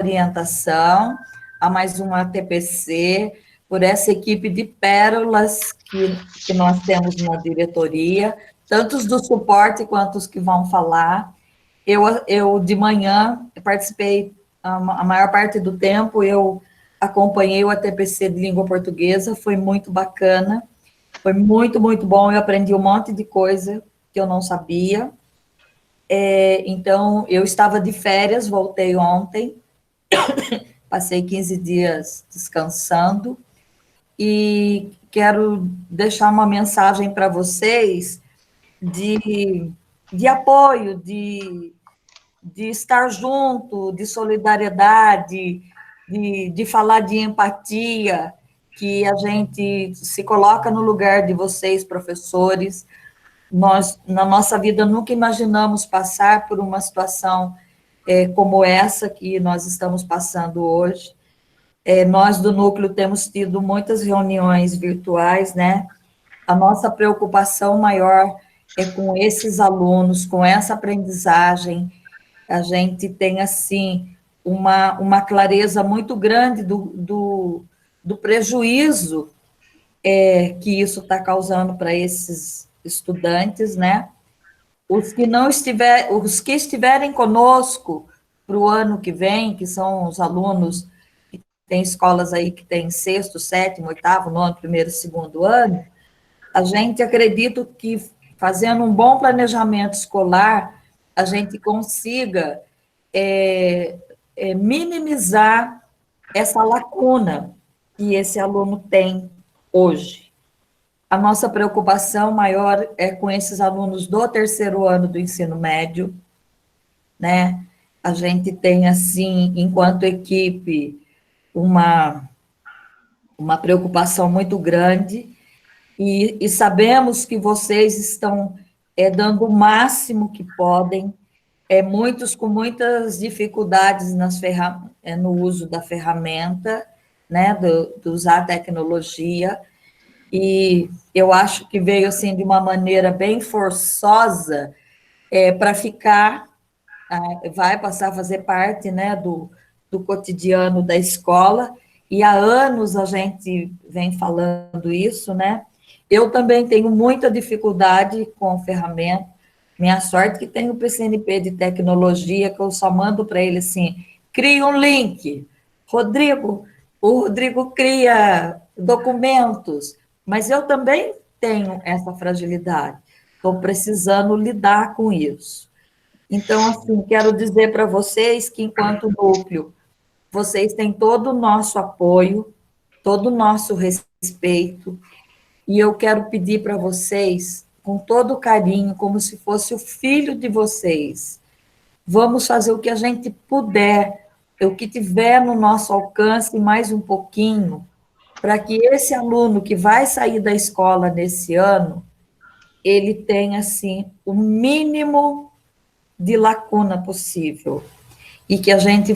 orientação, a mais uma TPC, por essa equipe de pérolas que nós temos na diretoria, tanto os do suporte quanto os que vão falar. Eu de manhã, participei, a maior parte do tempo, eu acompanhei o ATPC de língua portuguesa, foi muito bacana, foi muito, muito bom, eu aprendi um monte de coisa que eu não sabia. Então, eu estava de férias, voltei ontem, passei 15 dias descansando, e quero deixar uma mensagem para vocês de apoio, de estar junto, de solidariedade, de falar de empatia, que a gente se coloca no lugar de vocês, professores. Nós, na nossa vida, nunca imaginamos passar por uma situação como essa que nós estamos passando hoje. Nós do Núcleo temos tido muitas reuniões virtuais, né? A nossa preocupação maior é com esses alunos, com essa aprendizagem. A gente tem, assim, uma clareza muito grande do prejuízo que isso está causando para esses estudantes, né? Os que estiverem conosco para o ano que vem, que são os alunos, tem escolas aí que tem sexto, sétimo, oitavo, nono, primeiro, segundo ano, a gente acredita que fazendo um bom planejamento escolar, a gente consiga minimizar essa lacuna que esse aluno tem hoje. A nossa preocupação maior é com esses alunos do terceiro ano do ensino médio, né? A gente tem, assim, enquanto equipe, uma preocupação muito grande, e sabemos que vocês estão dando o máximo que podem, muitos com muitas dificuldades no uso da ferramenta, né, de usar a tecnologia, e eu acho que veio, assim, de uma maneira bem forçosa, para ficar, vai passar a fazer parte, né, do cotidiano da escola, e há anos a gente vem falando isso, né? Eu também tenho muita dificuldade com ferramenta, minha sorte que tem o PCNP de tecnologia, que eu só mando para ele assim, cria um link, o Rodrigo cria documentos, mas eu também tenho essa fragilidade, estou precisando lidar com isso. Então, assim, quero dizer para vocês que, enquanto núcleo, vocês têm todo o nosso apoio, todo o nosso respeito, e eu quero pedir para vocês, com todo carinho, como se fosse o filho de vocês, vamos fazer o que a gente puder, o que tiver no nosso alcance, mais um pouquinho, para que esse aluno que vai sair da escola nesse ano, ele tenha, assim, o mínimo de lacuna possível, e que a gente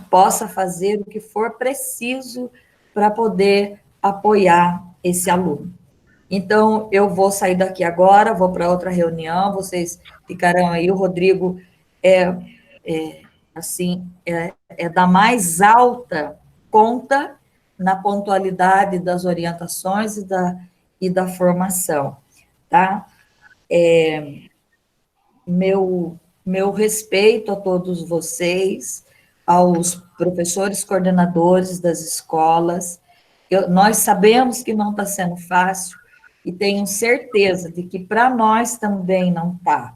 possa fazer o que for preciso para poder apoiar esse aluno. Então, eu vou sair daqui agora, vou para outra reunião, vocês ficarão aí, o Rodrigo é da mais alta conta na pontualidade das orientações e da formação, tá? Meu respeito a todos vocês, aos professores coordenadores das escolas. Nós sabemos que não está sendo fácil, e tenho certeza de que para nós também não está.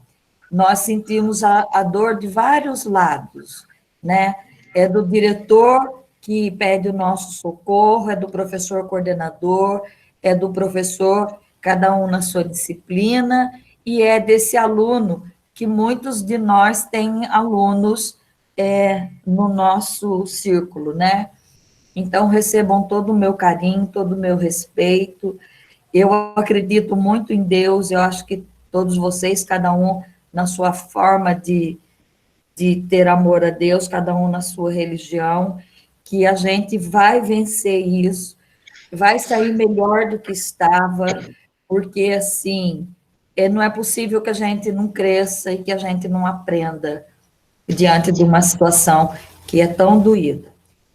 Nós sentimos a dor de vários lados, né? É do diretor que pede o nosso socorro, é do professor coordenador, é do professor, cada um na sua disciplina, e é desse aluno, que muitos de nós têm alunos no nosso círculo, né? Então, recebam todo o meu carinho, todo o meu respeito. Eu acredito muito em Deus, eu acho que todos vocês, cada um na sua forma de ter amor a Deus, cada um na sua religião, que a gente vai vencer isso, vai sair melhor do que estava, porque, assim, não é possível que a gente não cresça e que a gente não aprenda diante de uma situação que é tão doída.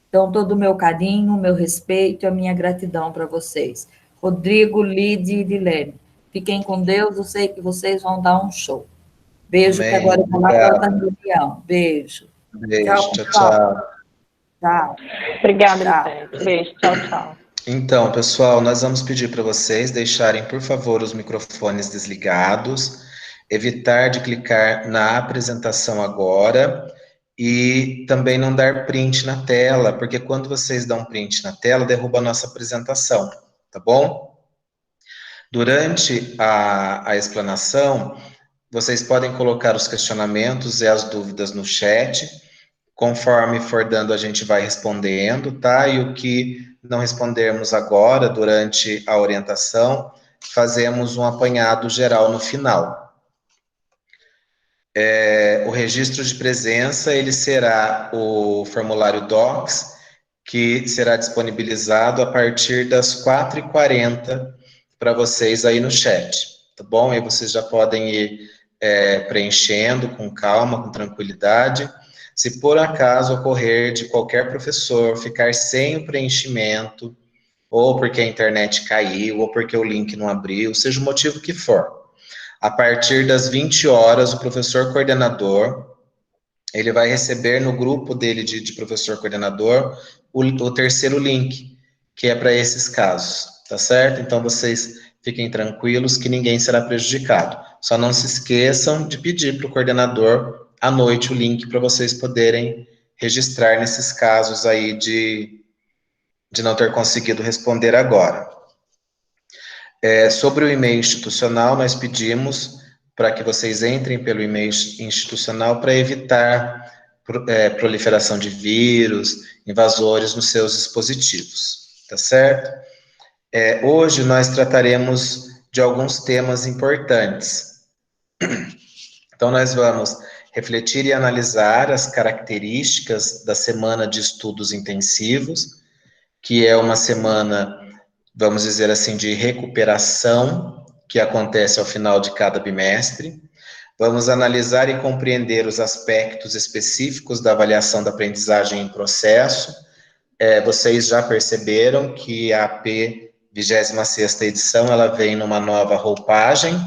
Então, todo o meu carinho, o meu respeito e a minha gratidão para vocês. Rodrigo, Lide e Dilene. Fiquem com Deus, eu sei que vocês vão dar um show. Beijo, que agora Amém. eu vou lá para outra Obrigado. reunião. Beijo. Tchau, Beijo. Tchau, pessoal. tchau. Tchau. Obrigada, Tchau. Lisete. Beijo, tchau, tchau. Então, pessoal, nós vamos pedir para vocês deixarem, por favor, os microfones desligados, evitar de clicar na apresentação agora e também não dar print na tela, porque quando vocês dão print na tela, derruba a nossa apresentação, tá bom? Durante a explanação, vocês podem colocar os questionamentos e as dúvidas no chat. Conforme for dando, a gente vai respondendo, tá? E o que não respondermos agora, durante a orientação, fazemos um apanhado geral no final. O registro de presença, ele será o formulário Docs, que será disponibilizado a partir das 4h40 para vocês aí no chat, tá bom? Aí vocês já podem ir preenchendo com calma, com tranquilidade. Se por acaso ocorrer de qualquer professor ficar sem o preenchimento, ou porque a internet caiu, ou porque o link não abriu, seja o motivo que for, a partir das 20 horas, o professor coordenador, ele vai receber no grupo dele de professor coordenador o terceiro link, que é para esses casos, tá certo? Então, vocês fiquem tranquilos que ninguém será prejudicado. Só não se esqueçam de pedir para o coordenador à noite o link para vocês poderem registrar nesses casos aí de não ter conseguido responder agora. Sobre o e-mail institucional, nós pedimos para que vocês entrem pelo e-mail institucional para evitar proliferação de vírus, invasores nos seus dispositivos, tá certo? Hoje nós trataremos de alguns temas importantes. Então, nós vamos refletir e analisar as características da semana de estudos intensivos, que é uma semana, vamos dizer assim, de recuperação, que acontece ao final de cada bimestre. Vamos analisar e compreender os aspectos específicos da avaliação da aprendizagem em processo. Vocês já perceberam que a AP 26ª edição, ela vem numa nova roupagem.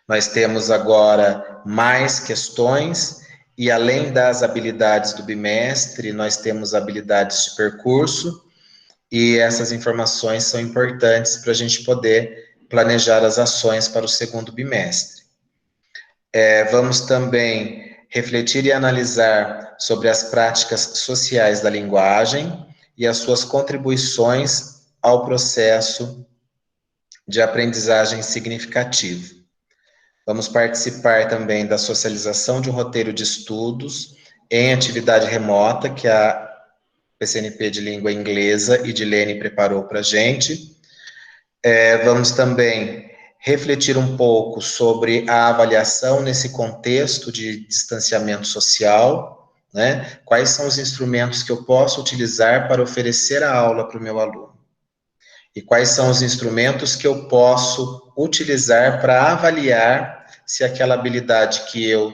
Nós temos agora mais questões, e além das habilidades do bimestre, nós temos habilidades de percurso, e essas informações são importantes para a gente poder planejar as ações para o segundo bimestre. Vamos também refletir e analisar sobre as práticas sociais da linguagem e as suas contribuições ao processo de aprendizagem significativo. Vamos participar também da socialização de um roteiro de estudos em atividade remota, que a PCNP de Língua Inglesa e Dilene preparou para a gente. Vamos também refletir um pouco sobre a avaliação nesse contexto de distanciamento social, né? Quais são os instrumentos que eu posso utilizar para oferecer a aula para o meu aluno? E quais são os instrumentos que eu posso utilizar para avaliar se aquela habilidade que eu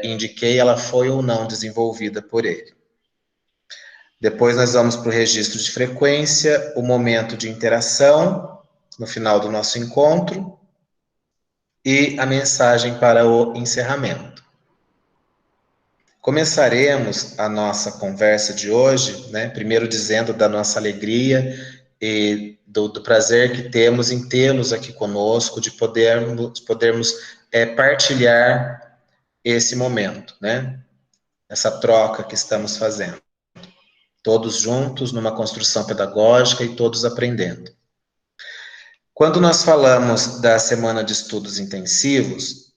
indiquei, ela foi ou não desenvolvida por ele. Depois nós vamos para o registro de frequência, o momento de interação, no final do nosso encontro, e a mensagem para o encerramento. Começaremos a nossa conversa de hoje, né, primeiro dizendo da nossa alegria e do prazer que temos em tê-los aqui conosco, de podermos partilhar esse momento, né, essa troca que estamos fazendo. Todos juntos, numa construção pedagógica e todos aprendendo. Quando nós falamos da semana de estudos intensivos,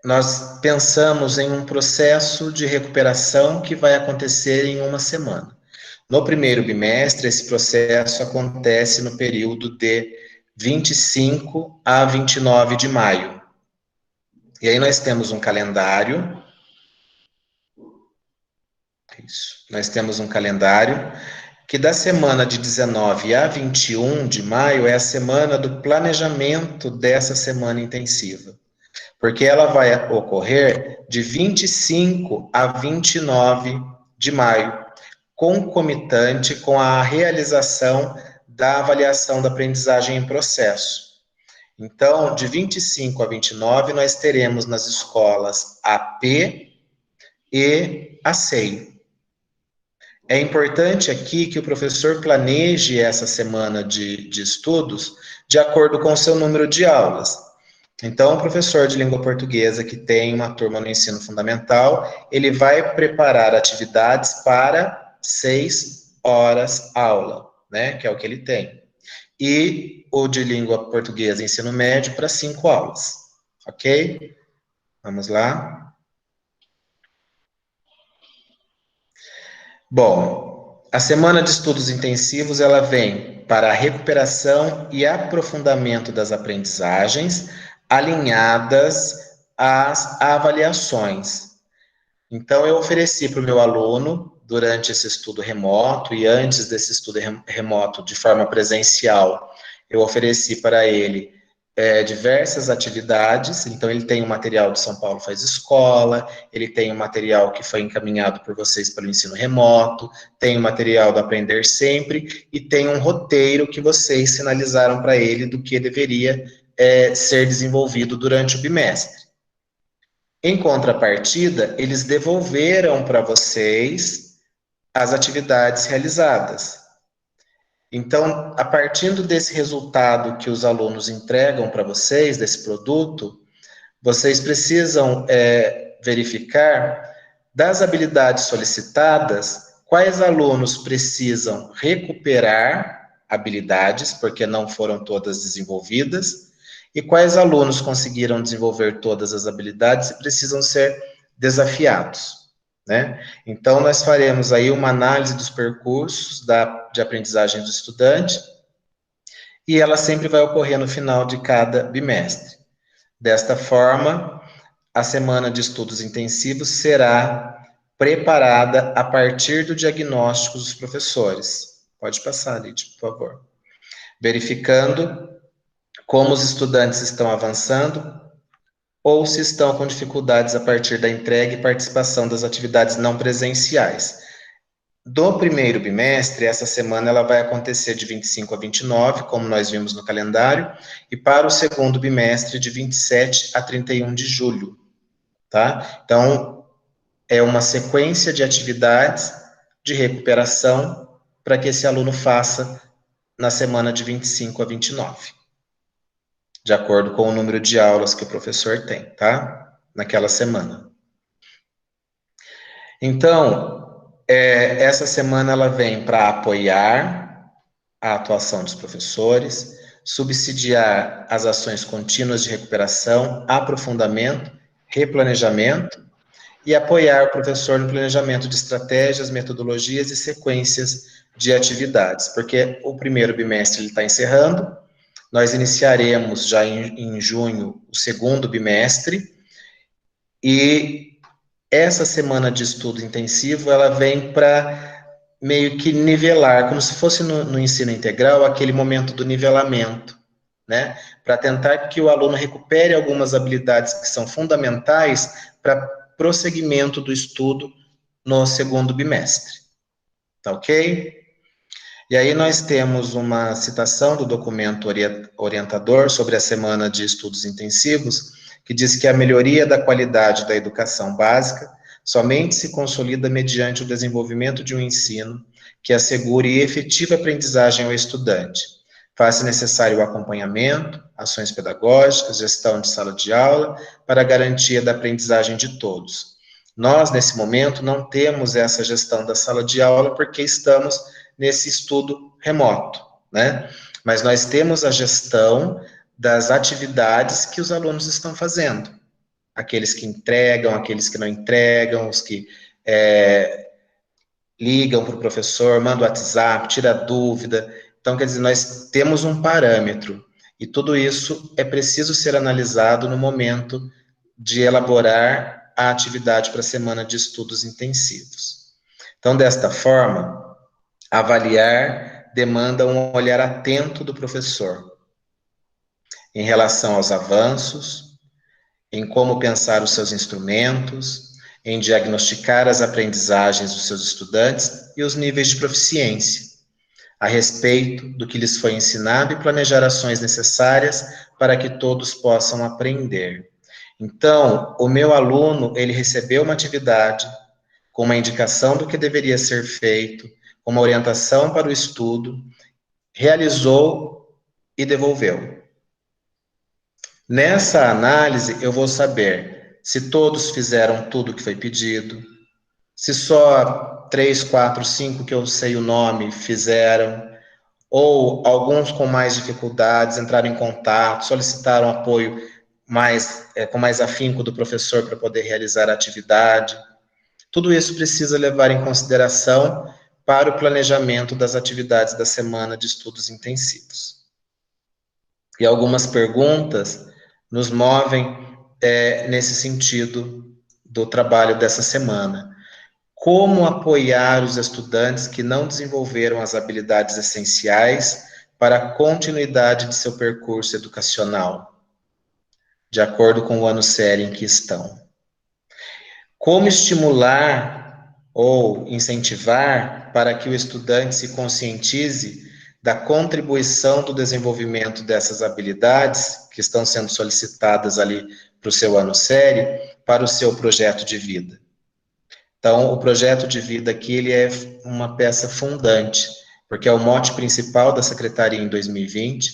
nós pensamos em um processo de recuperação que vai acontecer em uma semana. No primeiro bimestre, esse processo acontece no período de 25 a 29 de maio. E aí nós temos um calendário. Isso. Nós temos um calendário que da semana de 19 a 21 de maio é a semana do planejamento dessa semana intensiva. porque ela vai ocorrer de 25 a 29 de maio, concomitante com a realização da avaliação da aprendizagem em processo. Então, de 25 a 29, nós teremos nas escolas AP e a SEI. É importante aqui que o professor planeje essa semana de estudos de acordo com o seu número de aulas. Então, o professor de língua portuguesa que tem uma turma no ensino fundamental, ele vai preparar atividades para 6 horas aula, né, que é o que ele tem. E o de língua portuguesa ensino médio para 5 aulas, ok? Vamos lá. Bom, a semana de estudos intensivos, ela vem para a recuperação e aprofundamento das aprendizagens, alinhadas às avaliações. Então, eu ofereci para o meu aluno, durante esse estudo remoto e antes desse estudo remoto de forma presencial, eu ofereci para ele diversas atividades. Então, ele tem um material de São Paulo Faz Escola, ele tem um material que foi encaminhado por vocês pelo ensino remoto, tem o material do Aprender Sempre e tem um roteiro que vocês sinalizaram para ele do que deveria ser desenvolvido durante o bimestre. Em contrapartida, eles devolveram para vocês as atividades realizadas. Então, a partir desse resultado que os alunos entregam para vocês, desse produto, vocês precisam verificar das habilidades solicitadas, quais alunos precisam recuperar habilidades, porque não foram todas desenvolvidas, e quais alunos conseguiram desenvolver todas as habilidades e precisam ser desafiados, né? Então, nós faremos aí uma análise dos percursos de aprendizagem do estudante, e ela sempre vai ocorrer no final de cada bimestre. Desta forma, a semana de estudos intensivos será preparada a partir do diagnóstico dos professores. Pode passar, Lid, por favor. Verificando como os estudantes estão avançando ou se estão com dificuldades a partir da entrega e participação das atividades não presenciais. Do primeiro bimestre, essa semana ela vai acontecer de 25 a 29, como nós vimos no calendário, e para o segundo bimestre, de 27 a 31 de julho, tá? Então, é uma sequência de atividades de recuperação para que esse aluno faça na semana de 25 a 29. De acordo com o número de aulas que o professor tem, tá? Naquela semana. Então, essa semana ela vem para apoiar a atuação dos professores, subsidiar as ações contínuas de recuperação, aprofundamento, replanejamento e apoiar o professor no planejamento de estratégias, metodologias e sequências de atividades, porque o primeiro bimestre ele está encerrando. Nós iniciaremos já em junho o segundo bimestre, e essa semana de estudo intensivo, ela vem para meio que nivelar, como se fosse no ensino integral, aquele momento do nivelamento, né? Para tentar que o aluno recupere algumas habilidades que são fundamentais para prosseguimento do estudo no segundo bimestre. Tá ok? E aí nós temos uma citação do documento orientador sobre a semana de estudos intensivos, que diz que a melhoria da qualidade da educação básica somente se consolida mediante o desenvolvimento de um ensino que assegure efetiva aprendizagem ao estudante. Faz-se necessário o acompanhamento, ações pedagógicas, gestão de sala de aula, para a garantia da aprendizagem de todos. Nós, nesse momento, não temos essa gestão da sala de aula porque estamos nesse estudo remoto, né? Mas nós temos a gestão das atividades que os alunos estão fazendo. Aqueles que entregam, aqueles que não entregam, os que ligam para o professor, mandam WhatsApp, tira dúvida. Então, quer dizer, nós temos um parâmetro. E tudo isso é preciso ser analisado no momento de elaborar a atividade para a semana de estudos intensivos. Então, desta forma, avaliar demanda um olhar atento do professor em relação aos avanços, em como pensar os seus instrumentos, em diagnosticar as aprendizagens dos seus estudantes e os níveis de proficiência, a respeito do que lhes foi ensinado e planejar ações necessárias para que todos possam aprender. Então, o meu aluno, ele recebeu uma atividade com uma indicação do que deveria ser feito, com uma orientação para o estudo, realizou e devolveu. Nessa análise, eu vou saber se todos fizeram tudo o que foi pedido, se só 3, 4, 5 que eu sei o nome fizeram, ou alguns com mais dificuldades entraram em contato, solicitaram apoio com mais afinco do professor para poder realizar a atividade. Tudo isso precisa levar em consideração para o planejamento das atividades da semana de estudos intensivos. E algumas perguntas nos movem nesse sentido do trabalho dessa semana. Como apoiar os estudantes que não desenvolveram as habilidades essenciais para a continuidade de seu percurso educacional, de acordo com o ano série em que estão? Como estimular ou incentivar para que o estudante se conscientize da contribuição do desenvolvimento dessas habilidades que estão sendo solicitadas ali para o seu ano série, para o seu projeto de vida? Então, o projeto de vida aqui, ele é uma peça fundante, porque é o mote principal da Secretaria em 2020.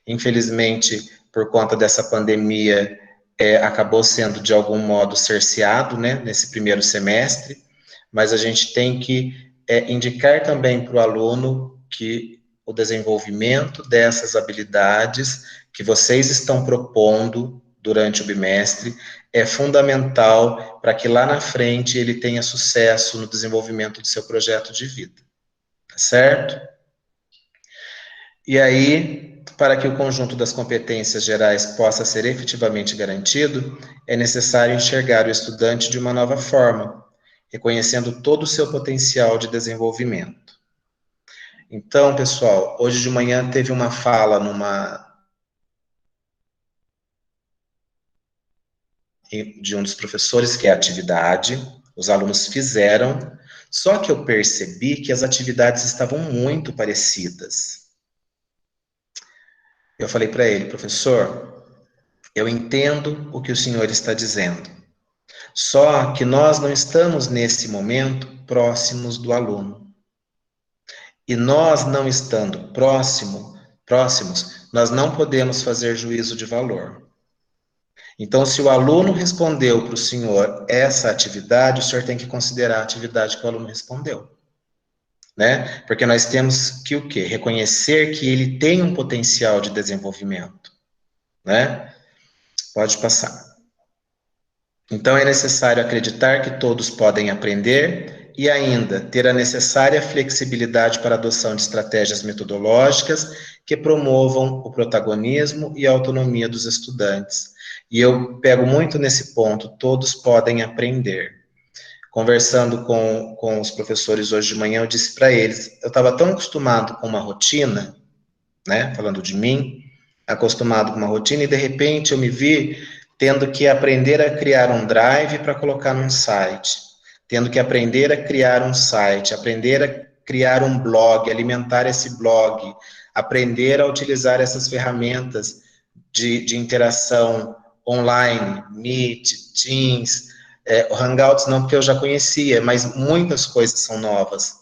Infelizmente, por conta dessa pandemia, acabou sendo, de algum modo, cerceado, né, nesse primeiro semestre, mas a gente tem que indicar também para o aluno que o desenvolvimento dessas habilidades que vocês estão propondo durante o bimestre é fundamental para que lá na frente ele tenha sucesso no desenvolvimento do seu projeto de vida, tá certo? E aí, para que o conjunto das competências gerais possa ser efetivamente garantido, é necessário enxergar o estudante de uma nova forma, reconhecendo todo o seu potencial de desenvolvimento. Então, pessoal, hoje de manhã teve uma fala de um dos professores, que é a atividade, os alunos fizeram, só que eu percebi que as atividades estavam muito parecidas. Eu falei para ele, professor, eu entendo o que o senhor está dizendo, só que nós não estamos nesse momento próximos do aluno. E nós não estando próximos, nós não podemos fazer juízo de valor. Então, se o aluno respondeu para o senhor essa atividade, o senhor tem que considerar a atividade que o aluno respondeu, né? Porque nós temos que o quê? Reconhecer que ele tem um potencial de desenvolvimento, né? Pode passar. Então, é necessário acreditar que todos podem aprender e ainda ter a necessária flexibilidade para a adoção de estratégias metodológicas que promovam o protagonismo e a autonomia dos estudantes. E eu pego muito nesse ponto, todos podem aprender. Conversando com os professores hoje de manhã, eu disse para eles, eu estava tão acostumado com uma rotina, né, falando de mim, acostumado com uma rotina, e de repente eu me vi tendo que aprender a criar um drive para colocar num site, tendo que aprender a criar um site, aprender a criar um blog, alimentar esse blog, aprender a utilizar essas ferramentas de interação online, Meet, Teams, o Hangouts não, porque eu já conhecia, mas muitas coisas são novas.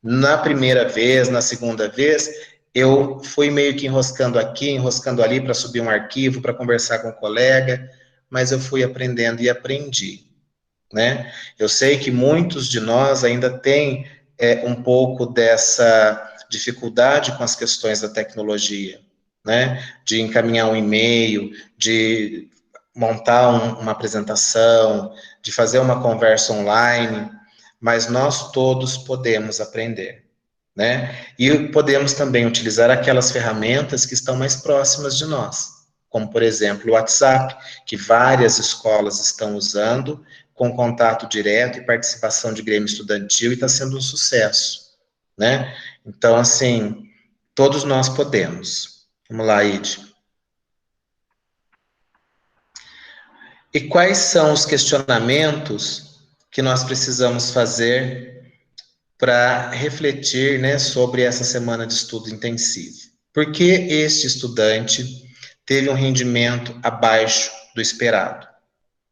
Na primeira vez, na segunda vez, eu fui meio que enroscando aqui, enroscando ali para subir um arquivo, para conversar com um colega, mas eu fui aprendendo e aprendi, né? Eu sei que muitos de nós ainda têm um pouco dessa dificuldade com as questões da tecnologia, né? De encaminhar um e-mail, de montar uma apresentação, de fazer uma conversa online, mas nós todos podemos aprender, né? E podemos também utilizar aquelas ferramentas que estão mais próximas de nós, como, por exemplo, o WhatsApp, que várias escolas estão usando, com contato direto e participação de grêmio estudantil, e está sendo um sucesso, né? Então, assim, todos nós podemos. Vamos lá, Ide. E quais são os questionamentos que nós precisamos fazer para refletir, né, sobre essa semana de estudo intensivo? Por que este estudante teve um rendimento abaixo do esperado?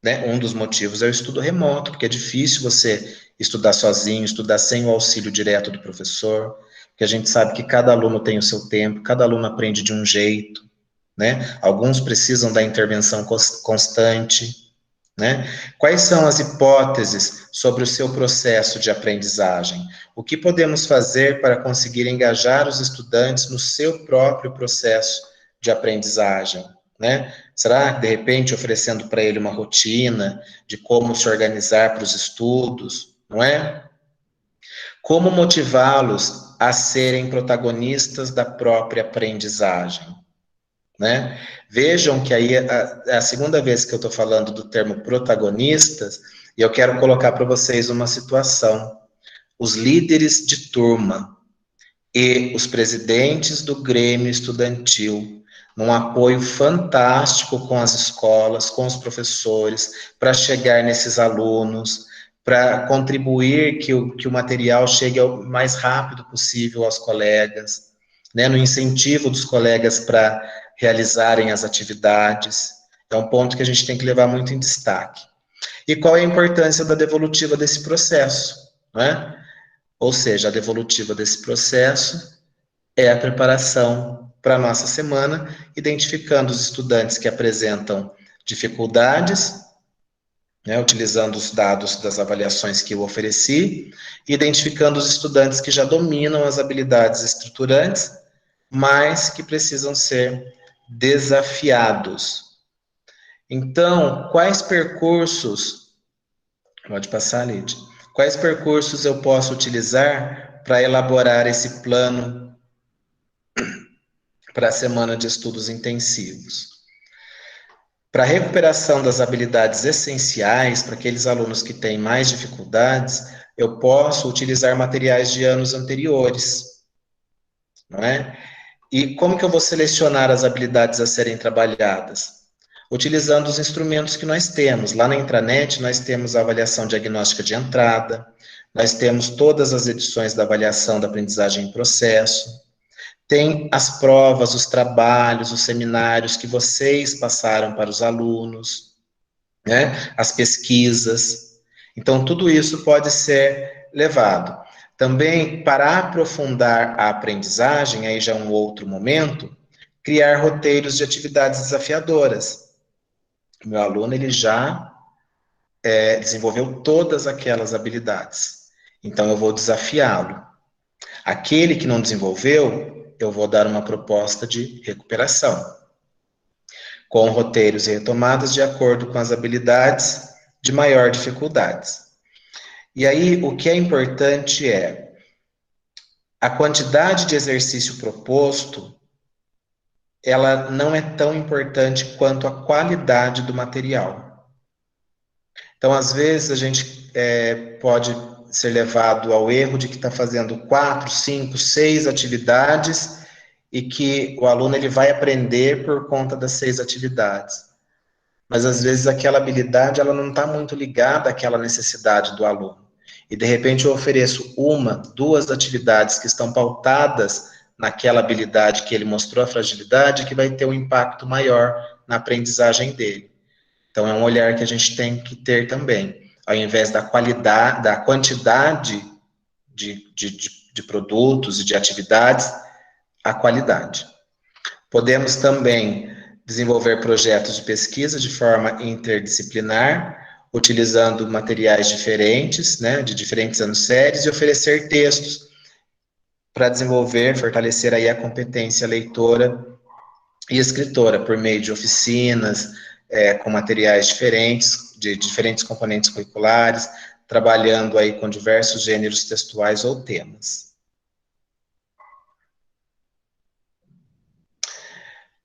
Né? Um dos motivos é o estudo remoto, porque é difícil você estudar sozinho, estudar sem o auxílio direto do professor, porque a gente sabe que cada aluno tem o seu tempo, cada aluno aprende de um jeito, né? Alguns precisam da intervenção constante, né? Quais são as hipóteses sobre o seu processo de aprendizagem? O que podemos fazer para conseguir engajar os estudantes no seu próprio processo de aprendizagem, né? Será que, de repente, oferecendo para ele uma rotina de como se organizar para os estudos, não é? Como motivá-los a serem protagonistas da própria aprendizagem, né? Vejam que aí é a segunda vez que eu estou falando do termo protagonistas, e eu quero colocar para vocês uma situação. Os líderes de turma e os presidentes do Grêmio Estudantil, num apoio fantástico com as escolas, com os professores, para chegar nesses alunos, para contribuir que o material chegue o mais rápido possível aos colegas, né, no incentivo dos colegas para realizarem as atividades. É um ponto que a gente tem que levar muito em destaque. E qual é a importância da devolutiva desse processo, né? Ou seja, a devolutiva desse processo é a preparação para a nossa semana, identificando os estudantes que apresentam dificuldades, né, utilizando os dados das avaliações que eu ofereci, e identificando os estudantes que já dominam as habilidades estruturantes, mas que precisam ser desafiados. Então, quais percursos, pode passar, Lid, quais percursos eu posso utilizar para elaborar esse plano para a semana de estudos intensivos? Para a recuperação das habilidades essenciais, para aqueles alunos que têm mais dificuldades, eu posso utilizar materiais de anos anteriores, não é? E como que eu vou selecionar as habilidades a serem trabalhadas? Utilizando os instrumentos que nós temos. Lá na intranet, nós temos a avaliação diagnóstica de entrada, nós temos todas as edições da avaliação da aprendizagem em processo, tem as provas, os trabalhos, os seminários que vocês passaram para os alunos, né? As pesquisas. Então, tudo isso pode ser levado. Também, para aprofundar a aprendizagem, aí já é um outro momento, criar roteiros de atividades desafiadoras. O meu aluno, ele já desenvolveu todas aquelas habilidades. Então, eu vou desafiá-lo. Aquele que não desenvolveu, eu vou dar uma proposta de recuperação, com roteiros e retomadas de acordo com as habilidades de maior dificuldade. E aí, o que é importante é a quantidade de exercício proposto, ela não é tão importante quanto a qualidade do material. Então, às vezes, a gente pode ser levado ao erro de que está fazendo 4, 5, 6 atividades e que o aluno ele vai aprender por conta das 6 atividades. Mas, às vezes, aquela habilidade ela não está muito ligada àquela necessidade do aluno. E, de repente, eu ofereço 1, 2 atividades que estão pautadas naquela habilidade que ele mostrou a fragilidade, que vai ter um impacto maior na aprendizagem dele. Então, é um olhar que a gente tem que ter também. Ao invés da qualidade, da quantidade de produtos e de atividades, a qualidade. Podemos também desenvolver projetos de pesquisa de forma interdisciplinar, utilizando materiais diferentes, né, de diferentes anos séries, e oferecer textos para desenvolver, fortalecer aí a competência leitora e escritora, por meio de oficinas, com materiais diferentes, de diferentes componentes curriculares, trabalhando aí com diversos gêneros textuais ou temas.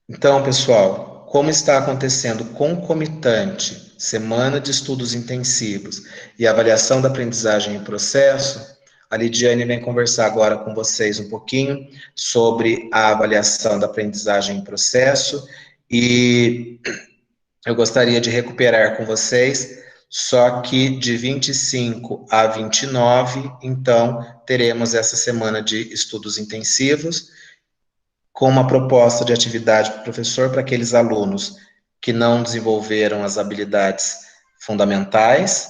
Então, pessoal, como está acontecendo concomitante, semana de estudos intensivos e avaliação da aprendizagem em processo, a Lidiane vem conversar agora com vocês um pouquinho sobre a avaliação da aprendizagem em processo e eu gostaria de recuperar com vocês, só que de 25 a 29, então, teremos essa semana de estudos intensivos, com uma proposta de atividade para o professor para aqueles alunos que não desenvolveram as habilidades fundamentais,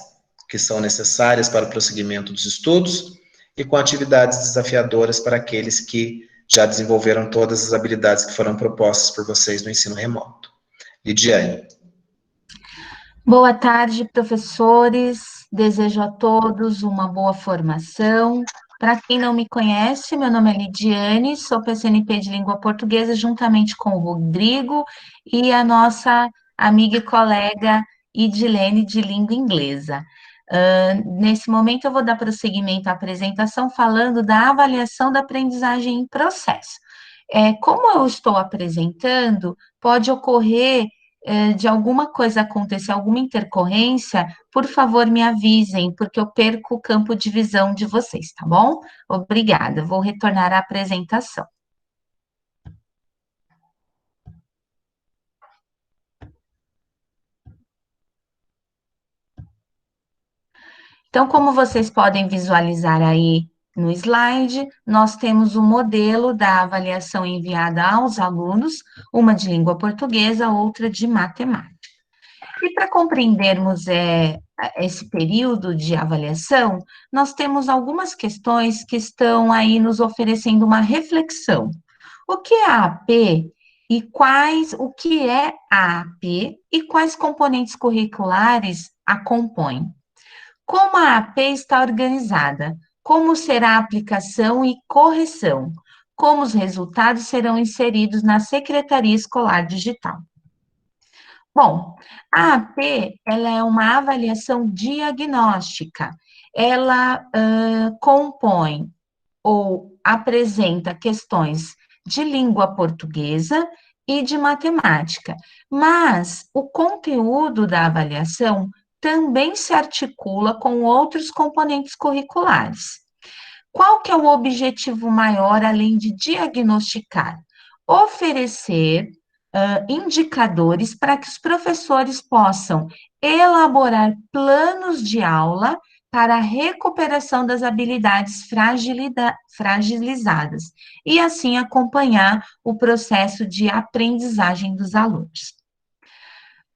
que são necessárias para o prosseguimento dos estudos, e com atividades desafiadoras para aqueles que já desenvolveram todas as habilidades que foram propostas por vocês no ensino remoto. Lidiane. Boa tarde, professores. Desejo a todos uma boa formação. Para quem não me conhece, meu nome é Lidiane, sou PCNP de Língua Portuguesa, juntamente com o Rodrigo e a nossa amiga e colega Idilene, de Língua Inglesa. Nesse momento, eu vou dar prosseguimento à apresentação falando da avaliação da aprendizagem em processo. Como eu estou apresentando, pode ocorrer de alguma coisa acontecer, alguma intercorrência, por favor, me avisem, porque eu perco o campo de visão de vocês, tá bom? Obrigada, vou retornar à apresentação. Então, como vocês podem visualizar aí no slide, nós temos o modelo da avaliação enviada aos alunos, uma de língua portuguesa, outra de matemática. E para compreendermos esse período de avaliação, nós temos algumas questões que estão aí nos oferecendo uma reflexão. O que é a AP o que é a AP e quais componentes curriculares a compõem? Como a AP está organizada? Como será a aplicação e correção? Como os resultados serão inseridos na Secretaria Escolar Digital? Bom, a AP, ela é uma avaliação diagnóstica. Ela compõe ou apresenta questões de língua portuguesa e de matemática, mas o conteúdo da avaliação também se articula com outros componentes curriculares. Qual que é o objetivo maior, além de diagnosticar? Oferecer indicadores para que os professores possam elaborar planos de aula para a recuperação das habilidades fragilizadas e assim acompanhar o processo de aprendizagem dos alunos.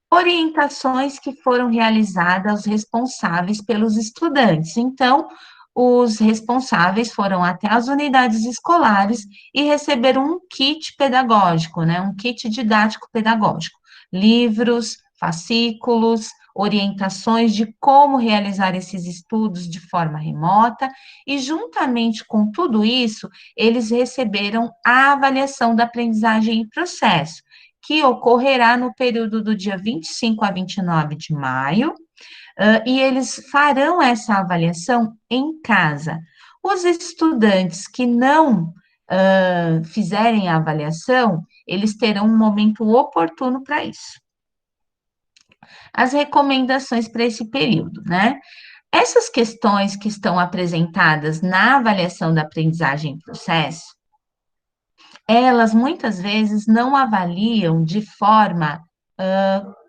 Orientações que foram realizadas aos responsáveis pelos estudantes. Então, os responsáveis foram até as unidades escolares e receberam um kit pedagógico, né, um kit didático pedagógico, livros, fascículos, orientações de como realizar esses estudos de forma remota, e juntamente com tudo isso, eles receberam a avaliação da aprendizagem em processo, que ocorrerá no período do dia 25 a 29 de maio, e eles farão essa avaliação em casa. Os estudantes que não fizerem a avaliação, eles terão um momento oportuno para isso. As recomendações para esse período, né? Essas questões que estão apresentadas na avaliação da aprendizagem em processo, elas muitas vezes não avaliam de forma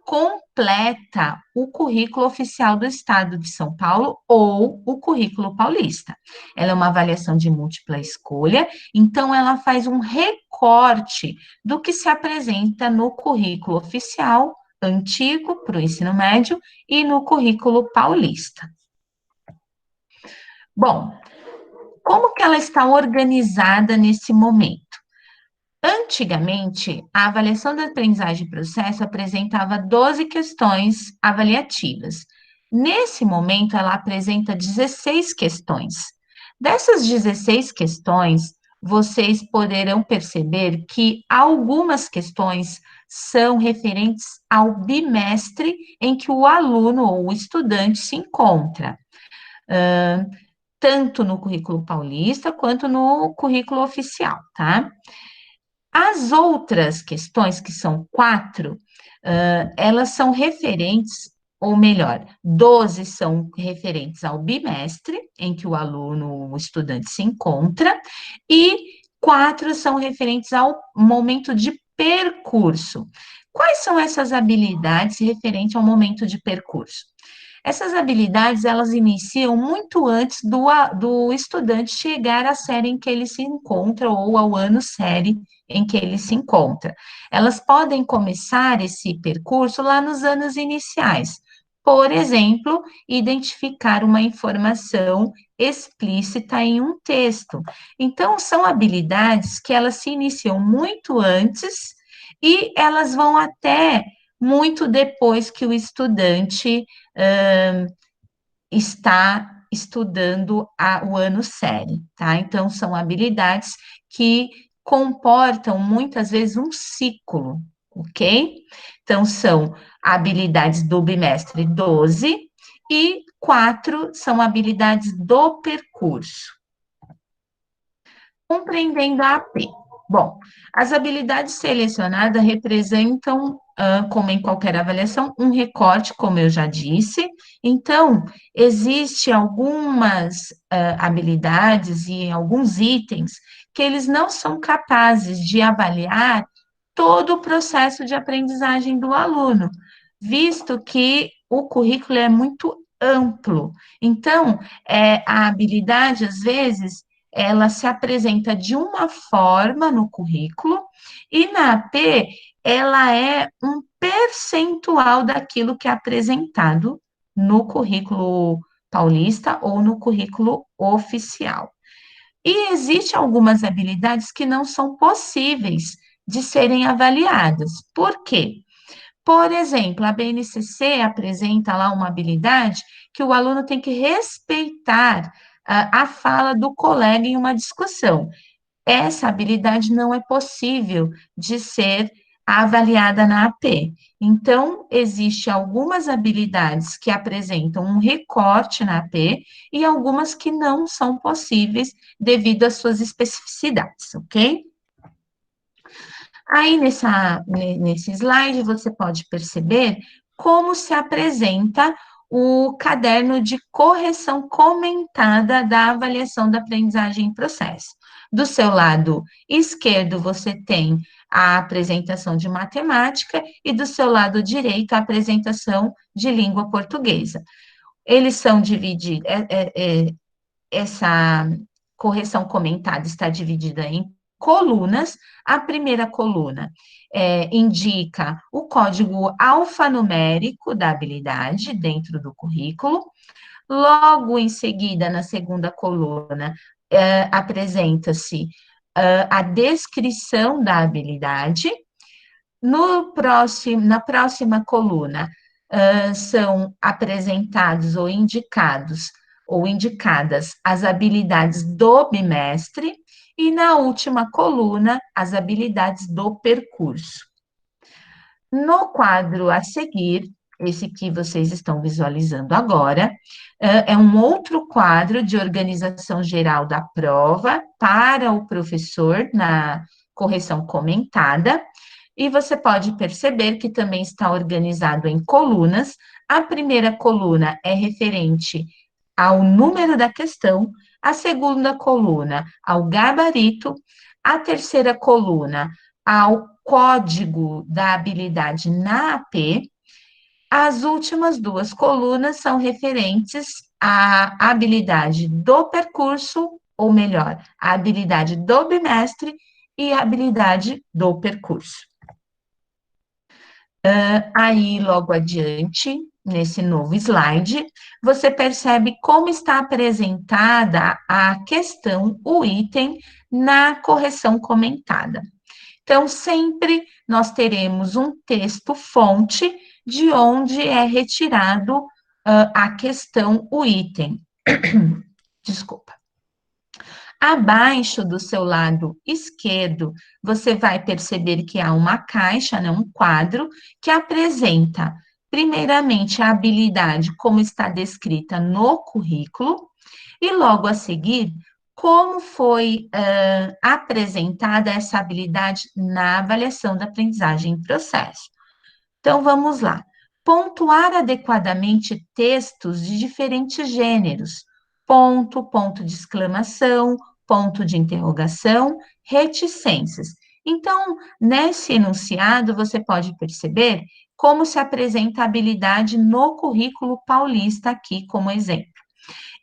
completa o currículo oficial do Estado de São Paulo ou o currículo paulista. Ela é uma avaliação de múltipla escolha, então ela faz um recorte do que se apresenta no currículo oficial antigo para o ensino médio e no currículo paulista. Bom, como que ela está organizada nesse momento? Antigamente, a avaliação da aprendizagem em processo apresentava 12 questões avaliativas. Nesse momento, ela apresenta 16 questões. Dessas 16 questões, vocês poderão perceber que algumas questões são referentes ao bimestre em que o aluno ou o estudante se encontra, tanto no currículo paulista quanto no currículo oficial, tá? As outras questões, que são 4, elas são referentes, ou melhor, 12 são referentes ao bimestre, em que o aluno, o estudante se encontra, e 4 são referentes ao momento de percurso, Quais são essas habilidades referente ao momento de percurso? Essas habilidades, elas iniciam muito antes do estudante chegar à série em que ele se encontra ou ao ano série em que ele se encontra. Elas podem começar esse percurso lá nos anos iniciais. Por exemplo, identificar uma informação explícita em um texto. Então, são habilidades que elas se iniciam muito antes e elas vão até muito depois que o estudante está estudando o ano série, tá? Então, são habilidades que comportam muitas vezes um ciclo, ok? Então, são habilidades do bimestre 12 e 4 são habilidades do percurso. Compreendendo a AP. Bom, as habilidades selecionadas representam, como em qualquer avaliação, um recorte, como eu já disse. Então, existe algumas habilidades e alguns itens que eles não são capazes de avaliar todo o processo de aprendizagem do aluno, visto que o currículo é muito amplo. Então, a habilidade, às vezes, ela se apresenta de uma forma no currículo, e na AP, ela é um percentual daquilo que é apresentado no currículo paulista ou no currículo oficial. E existem algumas habilidades que não são possíveis de serem avaliadas. Por quê? Por exemplo, a BNCC apresenta lá uma habilidade que o aluno tem que respeitar a fala do colega em uma discussão. Essa habilidade não é possível de ser avaliada na AP. Então, existe algumas habilidades que apresentam um recorte na AP e algumas que não são possíveis devido às suas especificidades, ok? Aí, nesse slide, você pode perceber como se apresenta o caderno de correção comentada da avaliação da aprendizagem em processo. Do seu lado esquerdo, você tem a apresentação de matemática e do seu lado direito, a apresentação de língua portuguesa. Eles são divididos, essa correção comentada está dividida em colunas. A primeira coluna indica o código alfanumérico da habilidade dentro do currículo. Logo em seguida, na segunda coluna, apresenta-se a descrição da habilidade. Na próxima coluna, são apresentados ou indicados ou indicadas as habilidades do bimestre, e na última coluna, as habilidades do percurso. No quadro a seguir, esse que vocês estão visualizando agora, é um outro quadro de organização geral da prova para o professor na correção comentada, e você pode perceber que também está organizado em colunas. A primeira coluna é referente ao número da questão, a segunda coluna ao gabarito, a terceira coluna ao código da habilidade na AP. As últimas duas colunas são referentes à habilidade do percurso, ou melhor, a habilidade do bimestre e a habilidade do percurso. Aí, logo adiante, nesse novo slide, você percebe como está apresentada a questão, o item, na correção comentada. Então, sempre nós teremos um texto-fonte de onde é retirado a questão, o item. Desculpa. Abaixo do seu lado esquerdo, você vai perceber que há uma caixa, né, um quadro, que apresenta, primeiramente, a habilidade como está descrita no currículo, e logo a seguir, como foi apresentada essa habilidade na avaliação da aprendizagem em processo. Então, vamos lá. Pontuar adequadamente textos de diferentes gêneros. Ponto, ponto de exclamação, ponto de interrogação, reticências. Então, nesse enunciado, você pode perceber como se apresenta a habilidade no currículo paulista aqui como exemplo.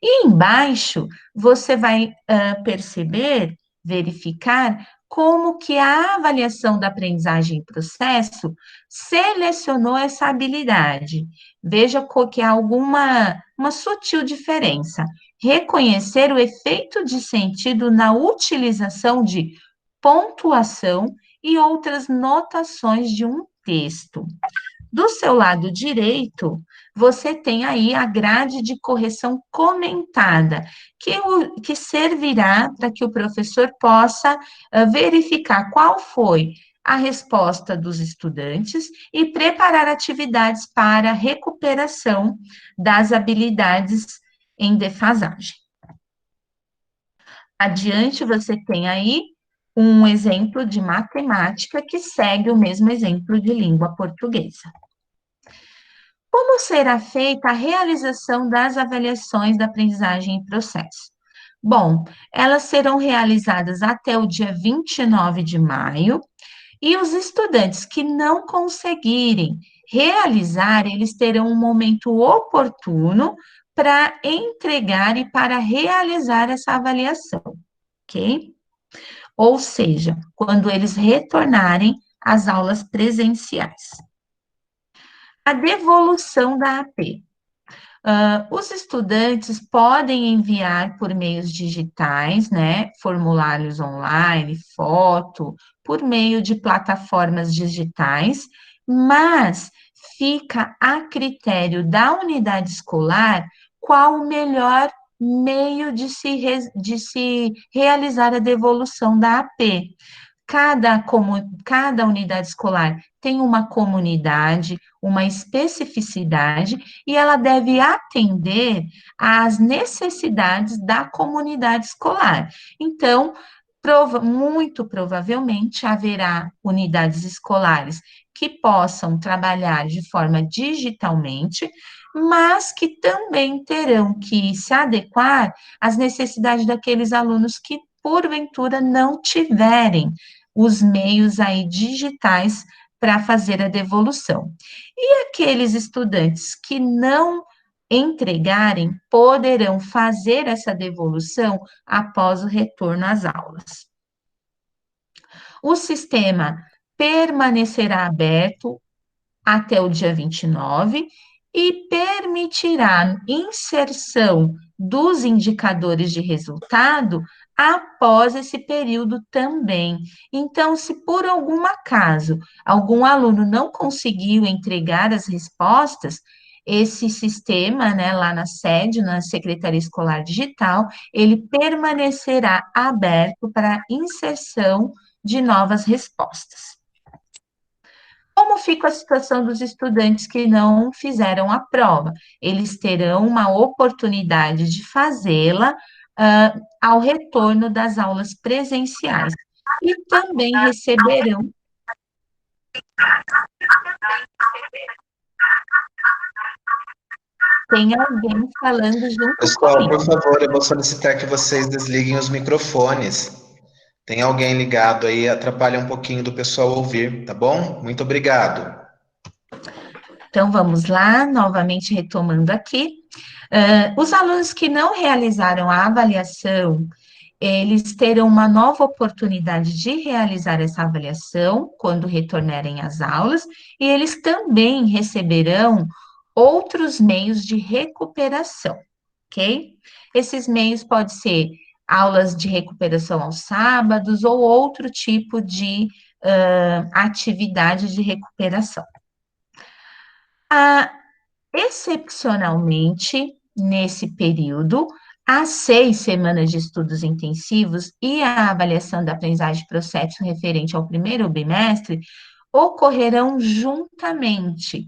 E embaixo, você vai perceber, verificar como que a avaliação da aprendizagem em processo selecionou essa habilidade. Veja que há uma sutil diferença. Reconhecer o efeito de sentido na utilização de pontuação e outras notações de um texto. Do seu lado direito, você tem aí a grade de correção comentada, que servirá para que o professor possa verificar qual foi a resposta dos estudantes e preparar atividades para recuperação das habilidades em defasagem. Adiante, você tem aí um exemplo de matemática que segue o mesmo exemplo de língua portuguesa. Como será feita a realização das avaliações da aprendizagem em processo? Bom, elas serão realizadas até o dia 29 de maio, e os estudantes que não conseguirem realizar, eles terão um momento oportuno para entregar e para realizar essa avaliação, ok? Ou seja, quando eles retornarem às aulas presenciais. A devolução da AP. Os estudantes podem enviar por meios digitais, né, formulários online, foto, por meio de plataformas digitais, mas fica a critério da unidade escolar qual o melhor meio de se realizar a devolução da AP. Cada unidade escolar tem uma comunidade, uma especificidade, e ela deve atender às necessidades da comunidade escolar. Então, muito provavelmente haverá unidades escolares que possam trabalhar de forma digitalmente, mas que também terão que se adequar às necessidades daqueles alunos que, porventura, não tiverem os meios aí digitais para fazer a devolução. E aqueles estudantes que não entregarem poderão fazer essa devolução após o retorno às aulas. O sistema permanecerá aberto até o dia 29 e permitirá inserção dos indicadores de resultado após esse período também. Então, se por algum acaso algum aluno não conseguiu entregar as respostas, esse sistema, né, lá na sede, na Secretaria Escolar Digital, ele permanecerá aberto para inserção de novas respostas. Como fica a situação dos estudantes que não fizeram a prova? Eles terão uma oportunidade de fazê-la ao retorno das aulas presenciais. E também receberão. Tem alguém falando junto Pessoal, comigo. por favor, eu vou solicitar que vocês desliguem os microfones. Tem alguém ligado aí, atrapalha um pouquinho do pessoal ouvir, tá bom? Muito obrigado. Então, vamos lá, novamente retomando aqui. Os alunos que não realizaram a avaliação, eles terão uma nova oportunidade de realizar essa avaliação quando retornarem às aulas, e eles também receberão outros meios de recuperação, ok? Esses meios podem ser aulas de recuperação aos sábados ou outro tipo de atividade de recuperação. Excepcionalmente, nesse período, as 6 semanas de estudos intensivos e a avaliação da aprendizagem de processo referente ao primeiro bimestre ocorrerão juntamente.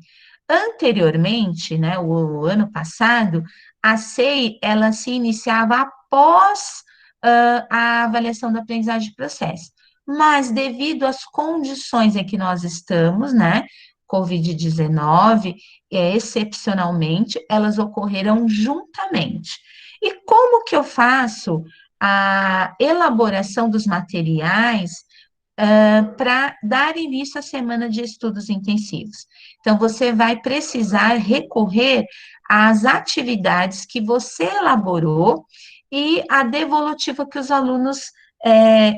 Anteriormente, né, o ano passado, a SEI, ela se iniciava após a avaliação da aprendizagem de processo. Mas, devido às condições em que nós estamos, né, Covid-19, excepcionalmente, elas ocorreram juntamente. E como que eu faço a elaboração dos materiais para dar início à semana de estudos intensivos. Então, você vai precisar recorrer às atividades que você elaborou e a devolutiva que os alunos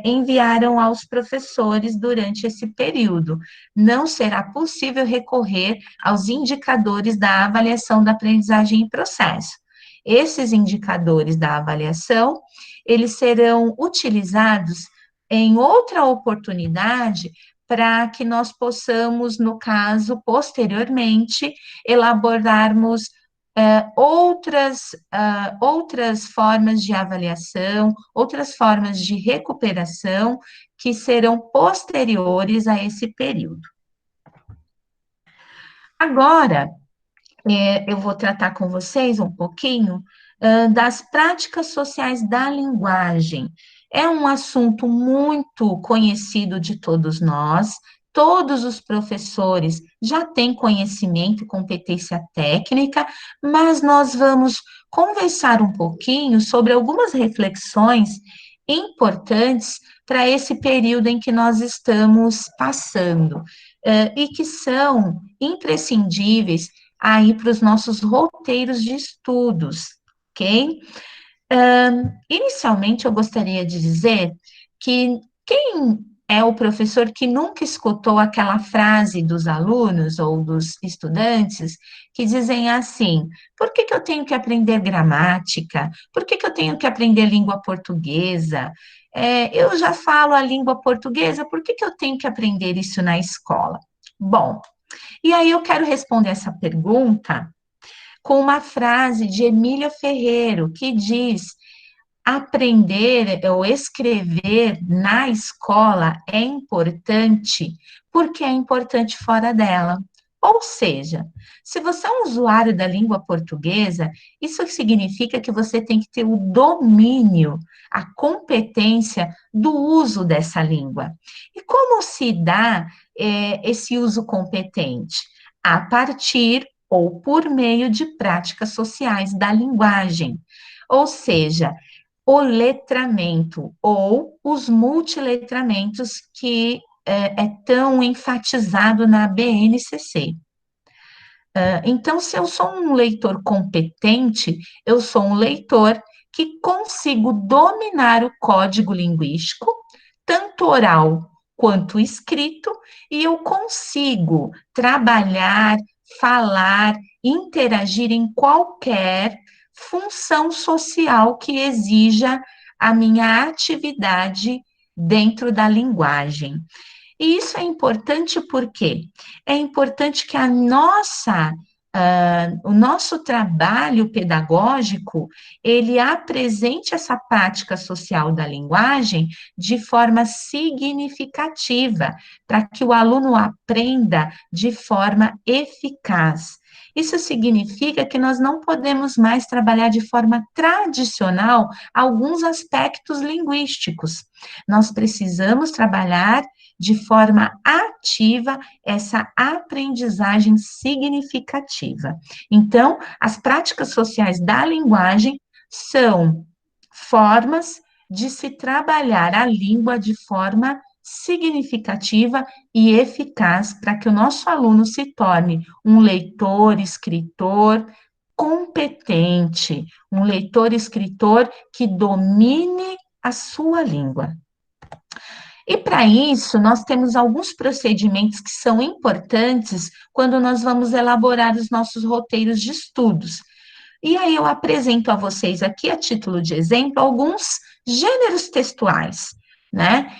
enviaram aos professores durante esse período. Não será possível recorrer aos indicadores da avaliação da aprendizagem em processo. Esses indicadores da avaliação, eles serão utilizados em outra oportunidade para que nós possamos, no caso, posteriormente, elaborarmos outras formas de avaliação, outras formas de recuperação que serão posteriores a esse período. Agora, eu vou tratar com vocês um pouquinho das práticas sociais da linguagem. É um assunto muito conhecido de todos nós, todos os professores já têm conhecimento e competência técnica, mas nós vamos conversar um pouquinho sobre algumas reflexões importantes para esse período em que nós estamos passando, e que são imprescindíveis aí para os nossos roteiros de estudos, ok? Inicialmente, eu gostaria de dizer que quem é o professor que nunca escutou aquela frase dos alunos ou dos estudantes que dizem assim: por que eu tenho que aprender gramática? Por que eu tenho que aprender língua portuguesa? Eu já falo a língua portuguesa, por que eu tenho que aprender isso na escola? Bom, e aí eu quero responder essa pergunta com uma frase de Emília Ferreiro, que diz: aprender ou escrever na escola é importante porque é importante fora dela. Ou seja, se você é um usuário da língua portuguesa, isso significa que você tem que ter o domínio, a competência do uso dessa língua. E como se dá esse uso competente? A partir ou por meio de práticas sociais da linguagem. Ou seja, o letramento ou os multiletramentos que é tão enfatizado na BNCC. Então, se eu sou um leitor competente, eu sou um leitor que consigo dominar o código linguístico, tanto oral quanto escrito, e eu consigo trabalhar, falar, interagir em qualquer função social que exija a minha atividade dentro da linguagem. E isso é importante porque é importante que o nosso trabalho pedagógico, ele apresente essa prática social da linguagem de forma significativa, para que o aluno aprenda de forma eficaz. Isso significa que nós não podemos mais trabalhar de forma tradicional alguns aspectos linguísticos. Nós precisamos trabalhar de forma ativa essa aprendizagem significativa. Então, as práticas sociais da linguagem são formas de se trabalhar a língua de forma significativa e eficaz para que o nosso aluno se torne um leitor, escritor competente, um leitor, escritor que domine a sua língua. E para isso, nós temos alguns procedimentos que são importantes quando nós vamos elaborar os nossos roteiros de estudos. E aí eu apresento a vocês aqui, a título de exemplo, alguns gêneros textuais, né?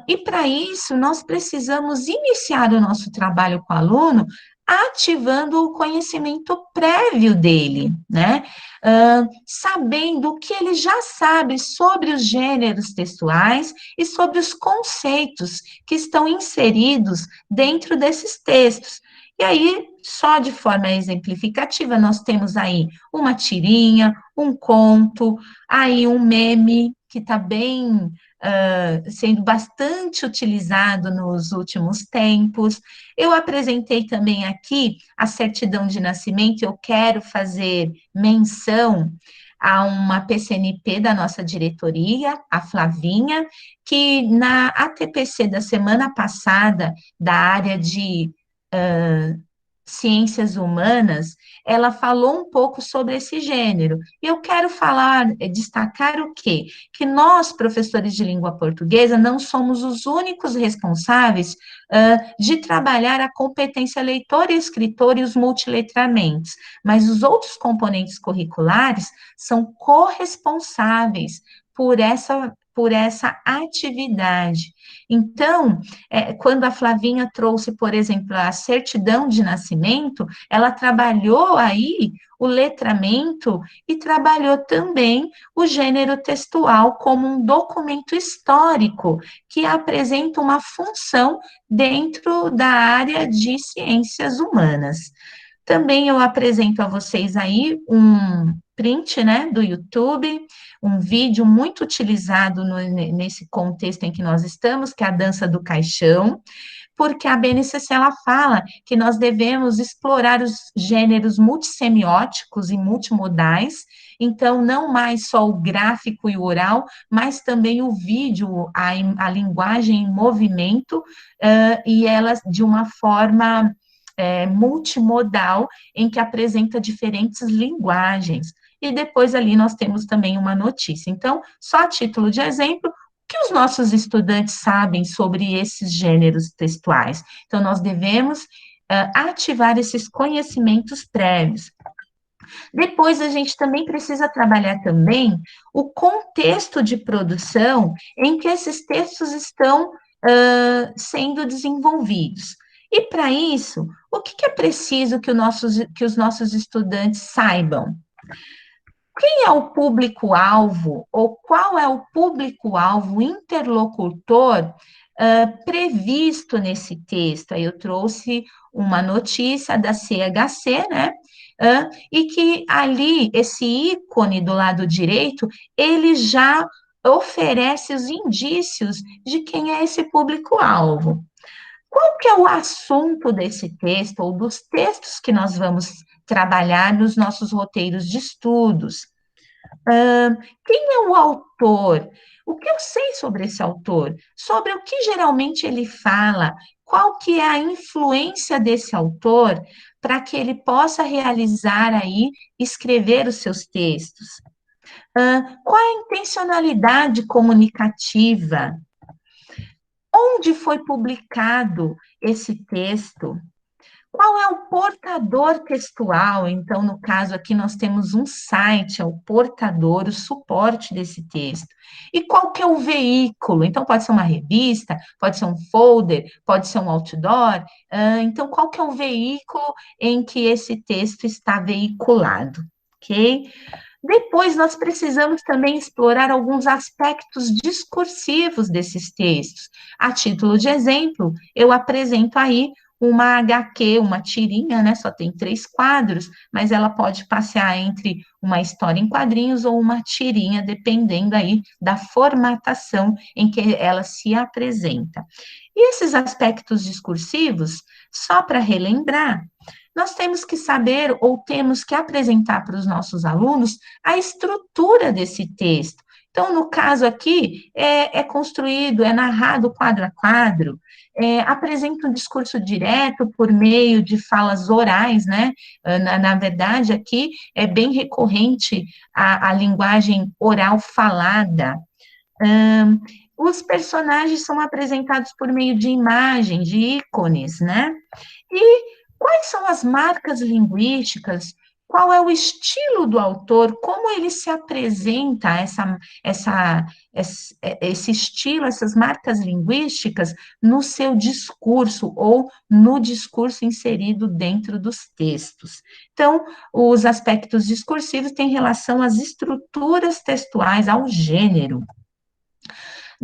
E para isso, nós precisamos iniciar o nosso trabalho com o aluno ativando o conhecimento prévio dele, né? Sabendo o que ele já sabe sobre os gêneros textuais e sobre os conceitos que estão inseridos dentro desses textos. E aí, só de forma exemplificativa, nós temos aí uma tirinha, um conto, aí um meme que está bem sendo bastante utilizado nos últimos tempos. Eu apresentei também aqui a certidão de nascimento, eu quero fazer menção a uma PCNP da nossa diretoria, a Flavinha, que na ATPC da semana passada, da área de ciências humanas, ela falou um pouco sobre esse gênero. E eu quero destacar o quê? Que nós, professores de língua portuguesa, não somos os únicos responsáveis de trabalhar a competência leitora e escritora e os multiletramentos, mas os outros componentes curriculares são corresponsáveis por essa atividade. Então, quando a Flavinha trouxe, por exemplo, a certidão de nascimento, ela trabalhou aí o letramento e trabalhou também o gênero textual como um documento histórico que apresenta uma função dentro da área de ciências humanas. Também eu apresento a vocês aí um print, né, do YouTube, um vídeo muito utilizado nesse contexto em que nós estamos, que é a dança do caixão, porque a BNCC, ela fala que nós devemos explorar os gêneros multissemióticos e multimodais, então, não mais só o gráfico e o oral, mas também o vídeo, a linguagem em movimento, e elas de uma forma multimodal, em que apresenta diferentes linguagens. E depois ali nós temos também uma notícia. Então, só a título de exemplo, o que os nossos estudantes sabem sobre esses gêneros textuais? Então, nós devemos ativar esses conhecimentos prévios. Depois, a gente também precisa trabalhar também o contexto de produção em que esses textos estão sendo desenvolvidos. E, para isso, o que é preciso que os nossos estudantes saibam? Quem é o público-alvo, ou qual é o público-alvo interlocutor previsto nesse texto? Aí eu trouxe uma notícia da CHC, né? E que ali, esse ícone do lado direito, ele já oferece os indícios de quem é esse público-alvo. Qual que é o assunto desse texto, ou dos textos que nós vamos trabalhar nos nossos roteiros de estudos? Quem é o autor? O que eu sei sobre esse autor? Sobre o que geralmente ele fala? Qual que é a influência desse autor para que ele possa realizar aí, escrever os seus textos? Qual é a intencionalidade comunicativa? Onde foi publicado esse texto? Qual é o portador textual? Então, no caso aqui, nós temos um site, é o portador, o suporte desse texto. E qual que é o veículo? Então, pode ser uma revista, pode ser um folder, pode ser um outdoor. Então, qual que é o veículo em que esse texto está veiculado? Ok? Depois, nós precisamos também explorar alguns aspectos discursivos desses textos. A título de exemplo, eu apresento aí uma HQ, uma tirinha, né? Só tem 3 quadros, mas ela pode passear entre uma história em quadrinhos ou uma tirinha, dependendo aí da formatação em que ela se apresenta. E esses aspectos discursivos, só para relembrar, nós temos que saber ou temos que apresentar para os nossos alunos a estrutura desse texto. Então, no caso aqui, é construído, é narrado quadro a quadro, apresenta um discurso direto por meio de falas orais, né? Na verdade, aqui é bem recorrente a linguagem oral falada. Os personagens são apresentados por meio de imagens, de ícones, né? E quais são as marcas linguísticas? Qual é o estilo do autor? Como ele se apresenta, esse estilo, essas marcas linguísticas, no seu discurso ou no discurso inserido dentro dos textos? Então, os aspectos discursivos têm relação às estruturas textuais, ao gênero.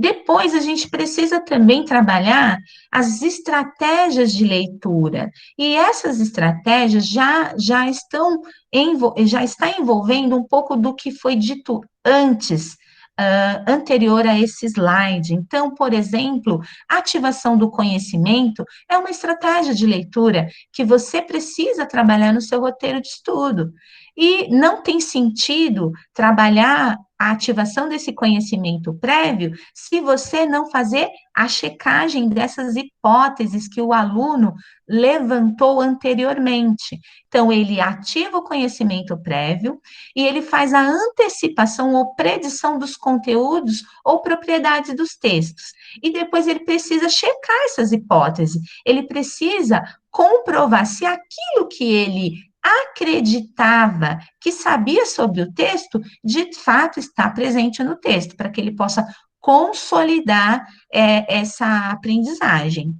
Depois, a gente precisa também trabalhar as estratégias de leitura, e essas estratégias já está envolvendo um pouco do que foi dito antes, anterior a esse slide. Então, por exemplo, a ativação do conhecimento é uma estratégia de leitura que você precisa trabalhar no seu roteiro de estudo. E não tem sentido trabalhar a ativação desse conhecimento prévio se você não fazer a checagem dessas hipóteses que o aluno levantou anteriormente. Então, ele ativa o conhecimento prévio e ele faz a antecipação ou predição dos conteúdos ou propriedades dos textos. E depois ele precisa checar essas hipóteses, ele precisa comprovar se aquilo que ele acreditava que sabia sobre o texto, de fato está presente no texto, para que ele possa consolidar essa aprendizagem.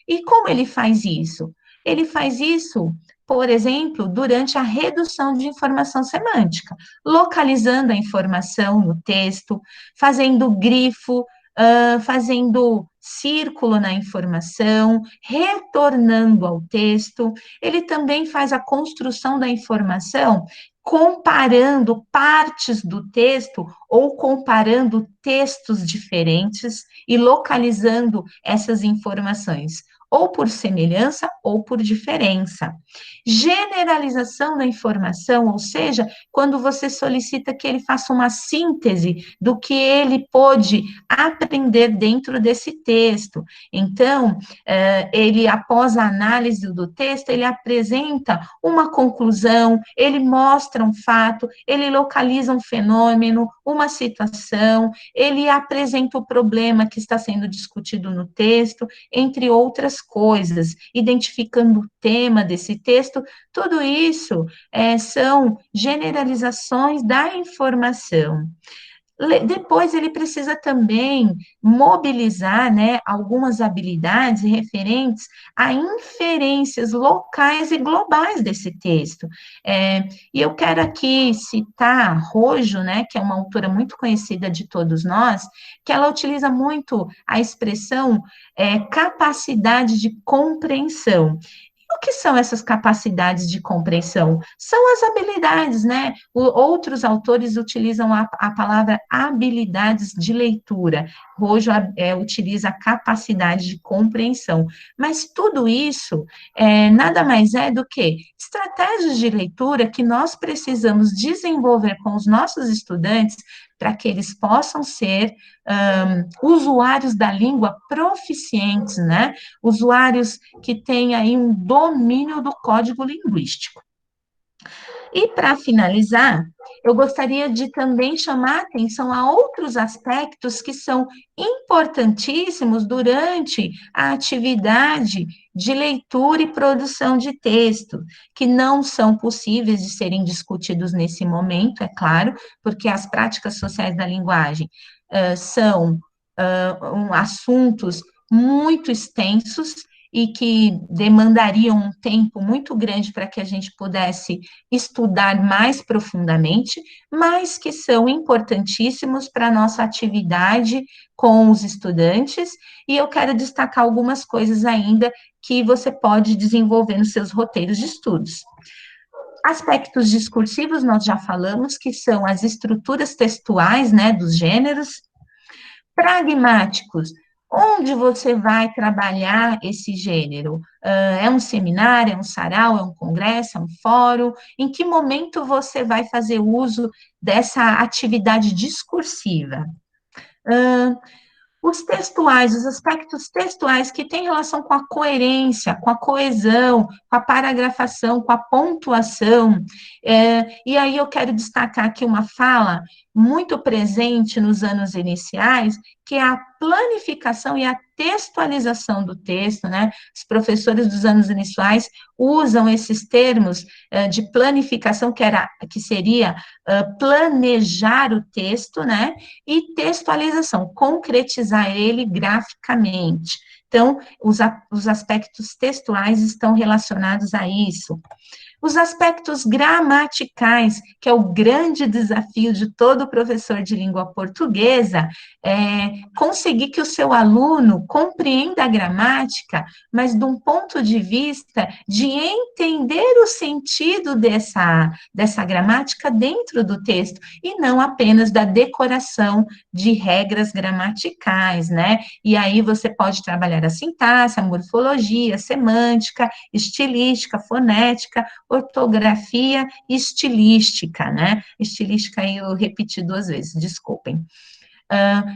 E como ele faz isso? Ele faz isso, por exemplo, durante a redução de informação semântica, localizando a informação no texto, fazendo grifo, fazendo círculo na informação, retornando ao texto. Ele também faz a construção da informação comparando partes do texto ou comparando textos diferentes e localizando essas informações, ou por semelhança ou por diferença. Generalização da informação, ou seja, quando você solicita que ele faça uma síntese do que ele pôde aprender dentro desse texto. Então, ele, após a análise do texto, ele apresenta uma conclusão, ele mostra um fato, ele localiza um fenômeno, uma situação, ele apresenta o problema que está sendo discutido no texto, entre outras coisas, identificando o tema desse texto. Tudo isso são generalizações da informação. Depois, ele precisa também mobilizar, né, algumas habilidades referentes a inferências locais e globais desse texto. E eu quero aqui citar Rojo, né, que é uma autora muito conhecida de todos nós, que ela utiliza muito a expressão capacidade de compreensão. O que são essas capacidades de compreensão? São as habilidades, né? Outros autores utilizam a palavra habilidades de leitura. Hoje utiliza a capacidade de compreensão. Mas tudo isso nada mais é do que estratégias de leitura que nós precisamos desenvolver com os nossos estudantes para que eles possam ser usuários da língua proficientes, né? Usuários que têm aí um domínio do código linguístico. E, para finalizar, eu gostaria de também chamar a atenção a outros aspectos que são importantíssimos durante a atividade de leitura e produção de texto, que não são possíveis de serem discutidos nesse momento, é claro, porque as práticas sociais da linguagem são assuntos muito extensos e que demandariam um tempo muito grande para que a gente pudesse estudar mais profundamente, mas que são importantíssimos para a nossa atividade com os estudantes, e eu quero destacar algumas coisas ainda que você pode desenvolver nos seus roteiros de estudos. Aspectos discursivos, nós já falamos, que são as estruturas textuais, né, dos gêneros. Pragmáticos, onde você vai trabalhar esse gênero? É um seminário, é um sarau, é um congresso, é um fórum? Em que momento você vai fazer uso dessa atividade discursiva? Os textuais, os aspectos textuais que têm relação com a coerência, com a coesão, com a paragrafação, com a pontuação. E aí eu quero destacar aqui uma fala muito presente nos anos iniciais, que é a planificação e a textualização do texto, né? Os professores dos anos iniciais usam esses termos de planificação, que seria planejar o texto, né? E textualização, concretizar ele graficamente. Então, os aspectos textuais estão relacionados a isso. Os aspectos gramaticais, que é o grande desafio de todo professor de língua portuguesa, conseguir que o seu aluno compreenda a gramática, mas de um ponto de vista de entender o sentido dessa gramática dentro do texto, e não apenas da decoração de regras gramaticais, né? E aí você pode trabalhar a sintaxe, a morfologia, a semântica, estilística, fonética, ortografia e estilística, né? Estilística aí eu repeti 2 vezes, desculpem.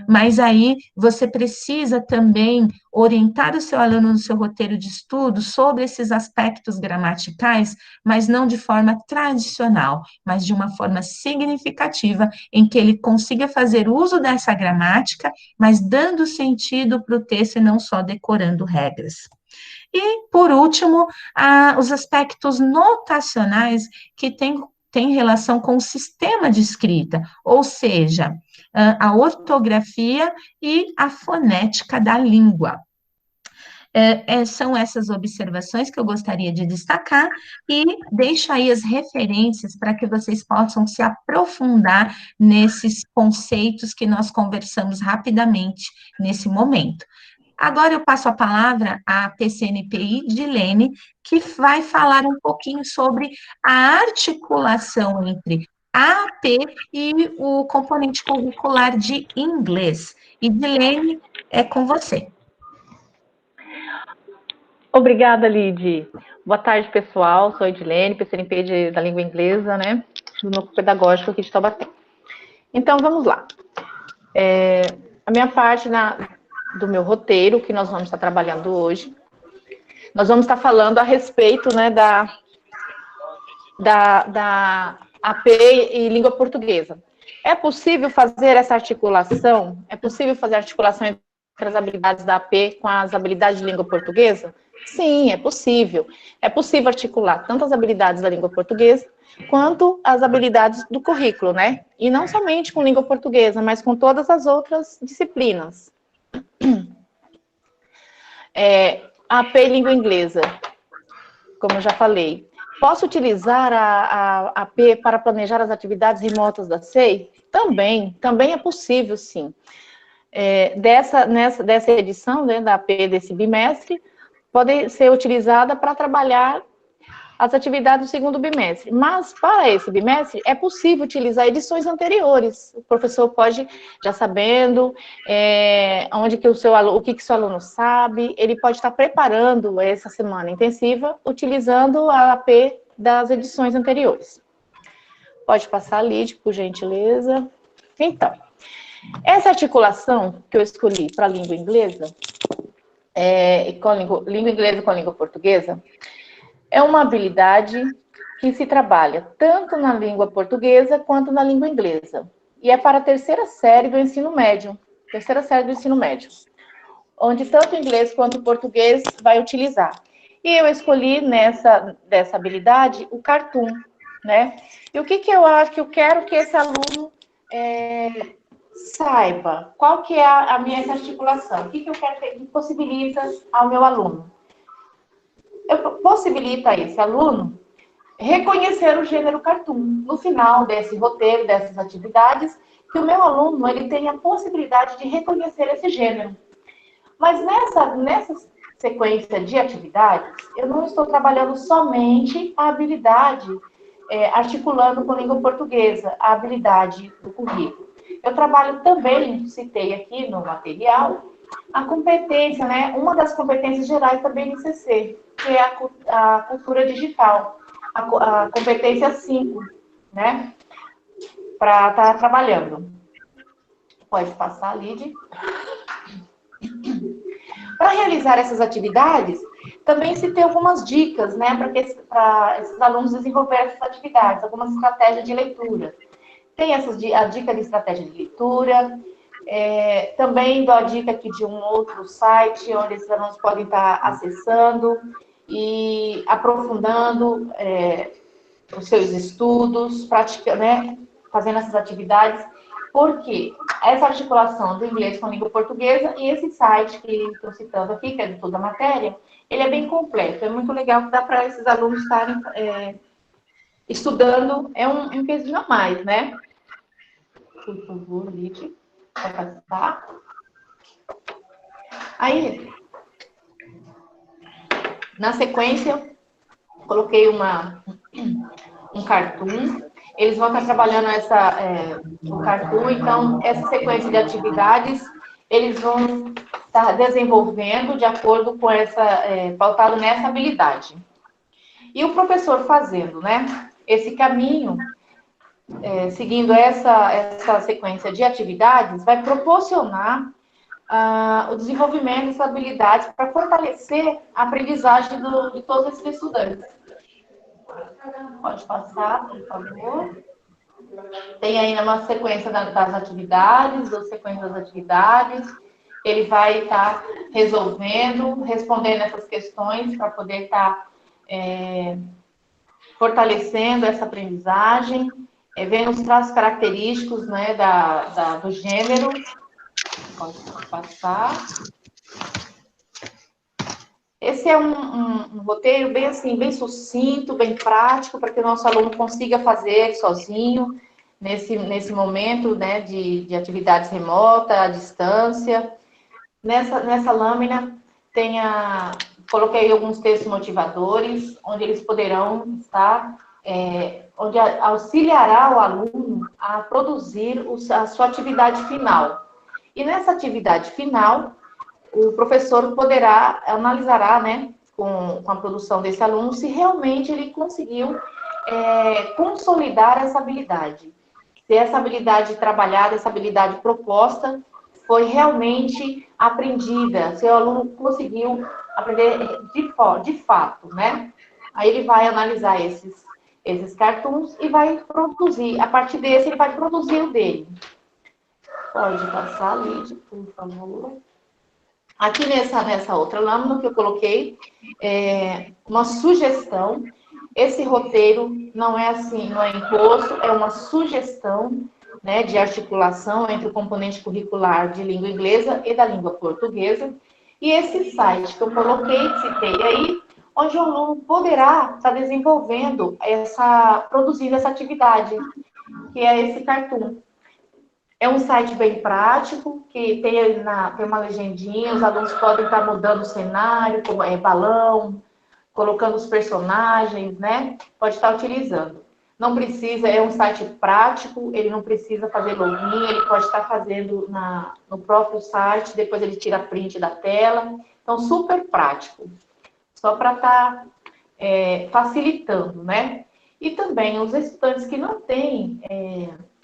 Mas aí você precisa também orientar o seu aluno no seu roteiro de estudo sobre esses aspectos gramaticais, mas não de forma tradicional, mas de uma forma significativa, em que ele consiga fazer uso dessa gramática, mas dando sentido para o texto e não só decorando regras. E, por último, os aspectos notacionais que têm relação com o sistema de escrita, ou seja, a ortografia e a fonética da língua. São essas observações que eu gostaria de destacar e deixo aí as referências para que vocês possam se aprofundar nesses conceitos que nós conversamos rapidamente nesse momento. Agora eu passo a palavra à PCNPI de Lene, que vai falar um pouquinho sobre a articulação entre a AP e o componente curricular de inglês. E Dilene, é com você. Obrigada, Lid. Boa tarde, pessoal. Sou a Edilene, PCNP da língua inglesa, né? Do Núcleo Pedagógico aqui de Taubaté. Então, vamos lá. A minha parte do meu roteiro, que nós vamos estar trabalhando hoje, nós vamos estar falando a respeito, né, da AP e língua portuguesa. É possível fazer essa articulação? É possível fazer a articulação entre as habilidades da AP com as habilidades de língua portuguesa? Sim, é possível. É possível articular tanto as habilidades da língua portuguesa quanto as habilidades do currículo, né? E não somente com língua portuguesa, mas com todas as outras disciplinas. A AP e língua inglesa, como eu já falei. Posso utilizar a AP para planejar as atividades remotas da SEI? Também é possível, sim. Dessa edição, né, da AP desse bimestre, pode ser utilizada para trabalhar as atividades do segundo bimestre. Mas, para esse bimestre, é possível utilizar edições anteriores. O professor pode, já sabendo o que o seu aluno sabe, ele pode estar preparando essa semana intensiva, utilizando a AP das edições anteriores. Pode passar, Lid, por gentileza. Então, essa articulação que eu escolhi para a língua inglesa, língua inglesa com a língua portuguesa, é uma habilidade que se trabalha tanto na língua portuguesa quanto na língua inglesa. E é para a terceira série do ensino médio. Onde tanto o inglês quanto o português vai utilizar. E eu escolhi dessa habilidade o cartoon, né? E o que eu acho que eu quero que esse aluno saiba? Qual que é a minha articulação? O que eu quero que possibilita ao meu aluno? Possibilita a esse aluno reconhecer o gênero cartoon. No final desse roteiro, dessas atividades, que o meu aluno ele tenha a possibilidade de reconhecer esse gênero. Mas nessa sequência de atividades, eu não estou trabalhando somente a habilidade, articulando com a língua portuguesa, a habilidade do currículo. Eu trabalho também, citei aqui no material, a competência, né? Uma das competências gerais também do ICC, que é a cultura digital, a competência 5, né? Para estar trabalhando. Pode passar, Lid. Para realizar essas atividades, também se tem algumas dicas, né? Para esses alunos desenvolverem essas atividades, algumas estratégias de leitura. Tem a dica de estratégia de leitura. Também dou a dica aqui de um outro site, onde esses alunos podem estar acessando e aprofundando os seus estudos, praticando, né, fazendo essas atividades, porque essa articulação do inglês com a língua portuguesa e esse site que estou citando aqui, que é de toda a matéria, ele é bem completo, é muito legal, que dá para esses alunos estarem estudando, é um pezinho a mais, né? Por favor, Lid. Vai passar. Aí, na sequência, coloquei um cartoon. Eles vão estar trabalhando o cartoon, então, essa sequência de atividades, eles vão estar desenvolvendo de acordo com pautado nessa habilidade. E o professor fazendo, né, esse caminho, seguindo essa sequência de atividades, vai proporcionar o desenvolvimento dessas habilidades para fortalecer a aprendizagem de todos esses estudantes. Pode passar, por favor. Tem aí uma sequência das atividades, ele vai estar resolvendo, respondendo essas questões para poder estar fortalecendo essa aprendizagem, vendo os traços característicos, né, do gênero. Pode passar. Esse é um roteiro bem assim, bem sucinto, bem prático, para que o nosso aluno consiga fazer sozinho, nesse momento, né, de atividades remotas, à distância. Nessa lâmina, coloquei alguns textos motivadores, onde eles poderão estar, onde auxiliará o aluno a produzir a sua atividade final. E nessa atividade final, o professor analisará, né, com a produção desse aluno, se realmente ele conseguiu consolidar essa habilidade. Se essa habilidade trabalhada, essa habilidade proposta, foi realmente aprendida, se o aluno conseguiu aprender de fato, né? Aí ele vai analisar esses cartoons e vai produzir, a partir desse ele vai produzir o dele. Pode passar, Lídia, por favor. Aqui nessa outra lâmina que eu coloquei, uma sugestão. Esse roteiro não é assim, não é imposto, é uma sugestão, né, de articulação entre o componente curricular de língua inglesa e da língua portuguesa. E esse site que eu coloquei, citei aí, onde o aluno poderá estar desenvolvendo, produzindo essa atividade, que é esse cartoon. É um site bem prático, que tem uma legendinha, os alunos podem estar mudando o cenário, como balão, colocando os personagens, né? Pode estar utilizando. Não precisa, é um site prático, ele não precisa fazer login, ele pode estar fazendo no próprio site, depois ele tira print da tela. Então, super prático. Só para estar facilitando, né? E também os estudantes que não têm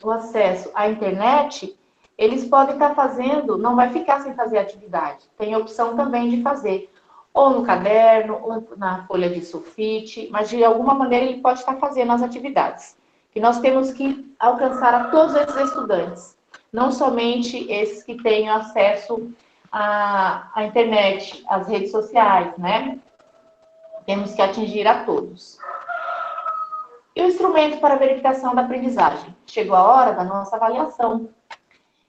o acesso à internet, eles podem estar fazendo, não vai ficar sem fazer atividade. Tem a opção também de fazer ou no caderno, ou na folha de sulfite, mas de alguma maneira ele pode estar fazendo as atividades. E nós temos que alcançar a todos esses estudantes, não somente esses que têm acesso à internet, às redes sociais, né? Temos que atingir a todos. E o instrumento para verificação da aprendizagem? Chegou a hora da nossa avaliação.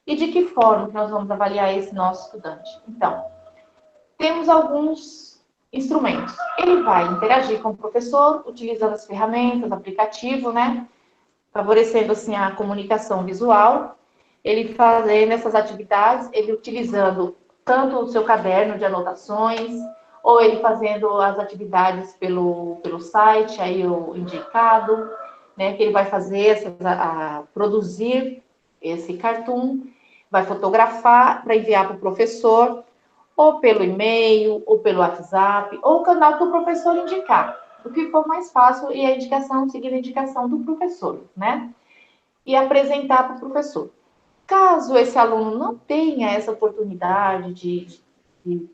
E de que forma que nós vamos avaliar esse nosso estudante? Então, temos alguns instrumentos. Ele vai interagir com o professor, utilizando as ferramentas, aplicativo, né? Favorecendo, assim, a comunicação visual. Ele fazendo essas atividades, ele utilizando tanto o seu caderno de anotações, ou ele fazendo as atividades pelo site, aí o indicado, né? Que ele vai fazer, produzir esse cartoon, vai fotografar para enviar para o professor, ou pelo e-mail, ou pelo WhatsApp, ou o canal que o professor indicar. O que for mais fácil e a indicação, seguir a indicação do professor, né? E apresentar para o professor. Caso esse aluno não tenha essa oportunidade de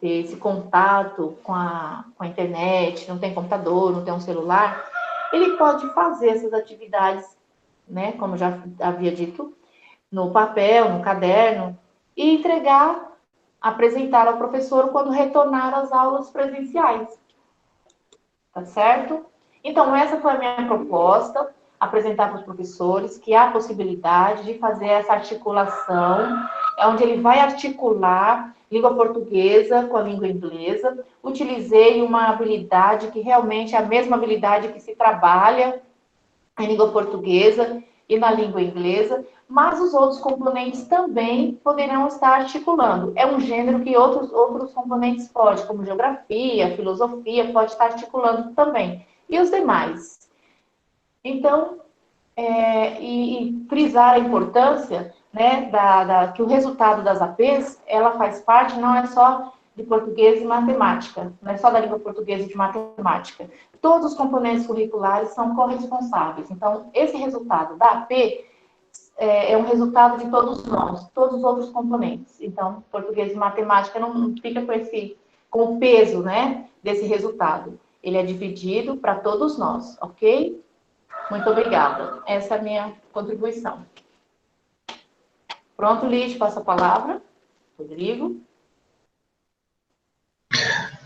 ter esse contato com a internet, não tem computador, não tem um celular, ele pode fazer essas atividades, né? Como já havia dito, no papel, no caderno, e apresentar ao professor quando retornar às aulas presenciais. Tá certo? Então, essa foi a minha proposta, apresentar para os professores que há a possibilidade de fazer essa articulação, onde ele vai articular língua portuguesa com a língua inglesa. Utilizei uma habilidade que realmente é a mesma habilidade que se trabalha em língua portuguesa e na língua inglesa, mas os outros componentes também poderão estar articulando. É um gênero que outros componentes podem, como geografia, filosofia, pode estar articulando também. E os demais? Então, e frisar a importância, né, que o resultado das APs, ela faz parte, não é só de português e matemática, não é só da língua portuguesa e de matemática. Todos os componentes curriculares são corresponsáveis. Então, esse resultado da AP é um resultado de todos nós, todos os outros componentes. Então, português e matemática não fica com o peso, né, desse resultado. Ele é dividido para todos nós, ok? Muito obrigada. Essa é a minha contribuição. Pronto, Lídia, passa a palavra. Rodrigo.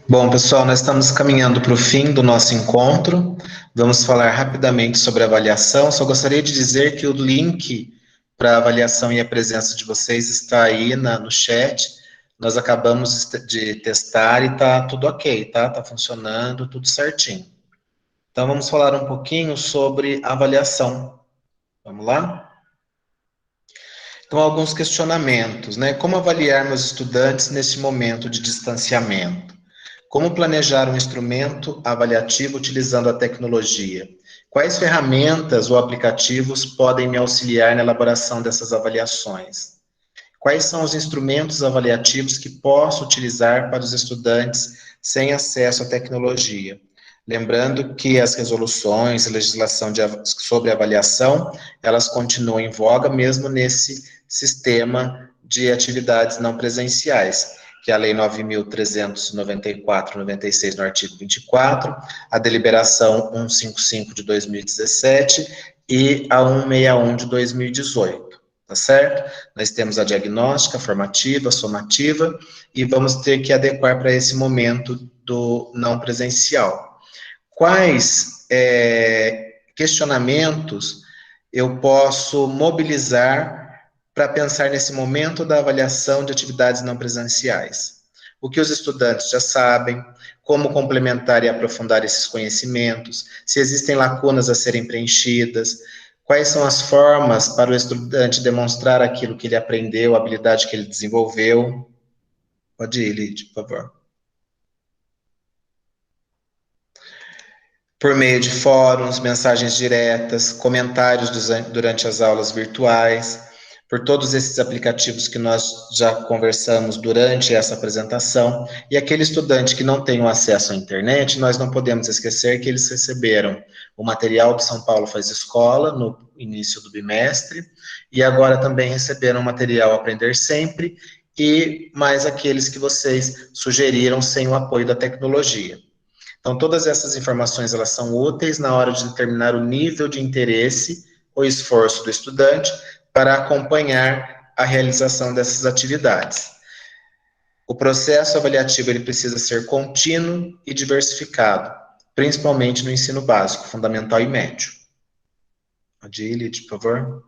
Bom, pessoal, nós estamos caminhando para o fim do nosso encontro. Vamos falar rapidamente sobre avaliação. Só gostaria de dizer que o link para a avaliação e a presença de vocês está aí no chat. Nós acabamos de testar e está tudo ok, tá? Está funcionando, tudo certinho. Então, vamos falar um pouquinho sobre avaliação. Vamos lá? Então, alguns questionamentos, né? Como avaliar meus estudantes nesse momento de distanciamento? Como planejar um instrumento avaliativo utilizando a tecnologia? Quais ferramentas ou aplicativos podem me auxiliar na elaboração dessas avaliações? Quais são os instrumentos avaliativos que posso utilizar para os estudantes sem acesso à tecnologia? Lembrando que as resoluções e legislação sobre avaliação, elas continuam em voga mesmo nesse sistema de atividades não presenciais, que é a Lei 9.394/96, no artigo 24, a Deliberação 155 de 2017 e a 161 de 2018, tá certo? Nós temos a diagnóstica, formativa, somativa, e vamos ter que adequar para esse momento do não presencial. Quais questionamentos eu posso mobilizar para pensar nesse momento da avaliação de atividades não presenciais? O que os estudantes já sabem, como complementar e aprofundar esses conhecimentos, se existem lacunas a serem preenchidas, quais são as formas para o estudante demonstrar aquilo que ele aprendeu, a habilidade que ele desenvolveu. Pode ir, Lídia, por favor. Por meio de fóruns, mensagens diretas, comentários durante as aulas virtuais, por todos esses aplicativos que nós já conversamos durante essa apresentação. E aquele estudante que não tem o acesso à internet, nós não podemos esquecer que eles receberam o material do São Paulo Faz Escola no início do bimestre, e agora também receberam o material Aprender Sempre, e mais aqueles que vocês sugeriram sem o apoio da tecnologia. Então, todas essas informações, elas são úteis na hora de determinar o nível de interesse ou esforço do estudante para acompanhar a realização dessas atividades. O processo avaliativo, ele precisa ser contínuo e diversificado, principalmente no ensino básico, fundamental e médio. Pode ir, Lídia, por favor.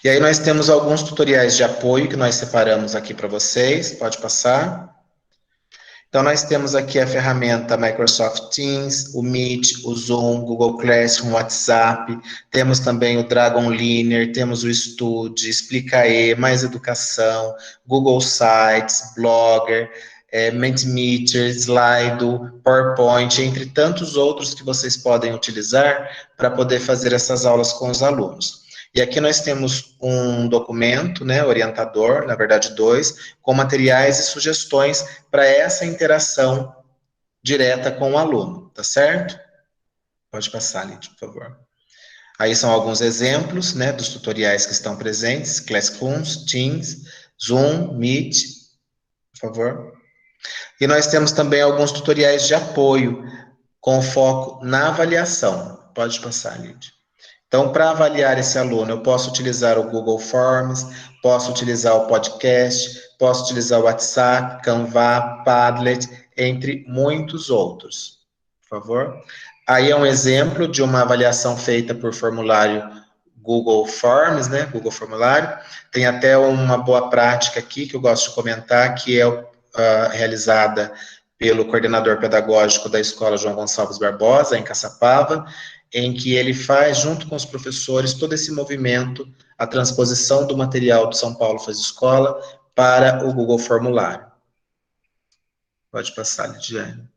E aí nós temos alguns tutoriais de apoio que nós separamos aqui para vocês, pode passar. Então, nós temos aqui a ferramenta Microsoft Teams, o Meet, o Zoom, Google Classroom, WhatsApp, temos também o Dragon Linear, temos o Estude, Explicae, Mais Educação, Google Sites, Blogger, Mentimeter, Slido, PowerPoint, entre tantos outros que vocês podem utilizar para poder fazer essas aulas com os alunos. E aqui nós temos um documento, né, orientador, na verdade 2, com materiais e sugestões para essa interação direta com o aluno, tá certo? Pode passar, Lídia, por favor. Aí são alguns exemplos, né, dos tutoriais que estão presentes, Classrooms, Teams, Zoom, Meet, por favor. E nós temos também alguns tutoriais de apoio, com foco na avaliação. Pode passar, Lídia. Então, para avaliar esse aluno, eu posso utilizar o Google Forms, posso utilizar o podcast, posso utilizar o WhatsApp, Canva, Padlet, entre muitos outros. Por favor. Aí é um exemplo de uma avaliação feita por formulário Google Forms, né? Google Formulário. Tem até uma boa prática aqui que eu gosto de comentar, que é realizada pelo coordenador pedagógico da Escola João Gonçalves Barbosa, em Caçapava, em que ele faz, junto com os professores, todo esse movimento, a transposição do material do São Paulo Faz Escola para o Google Formulário. Pode passar, Lidiane.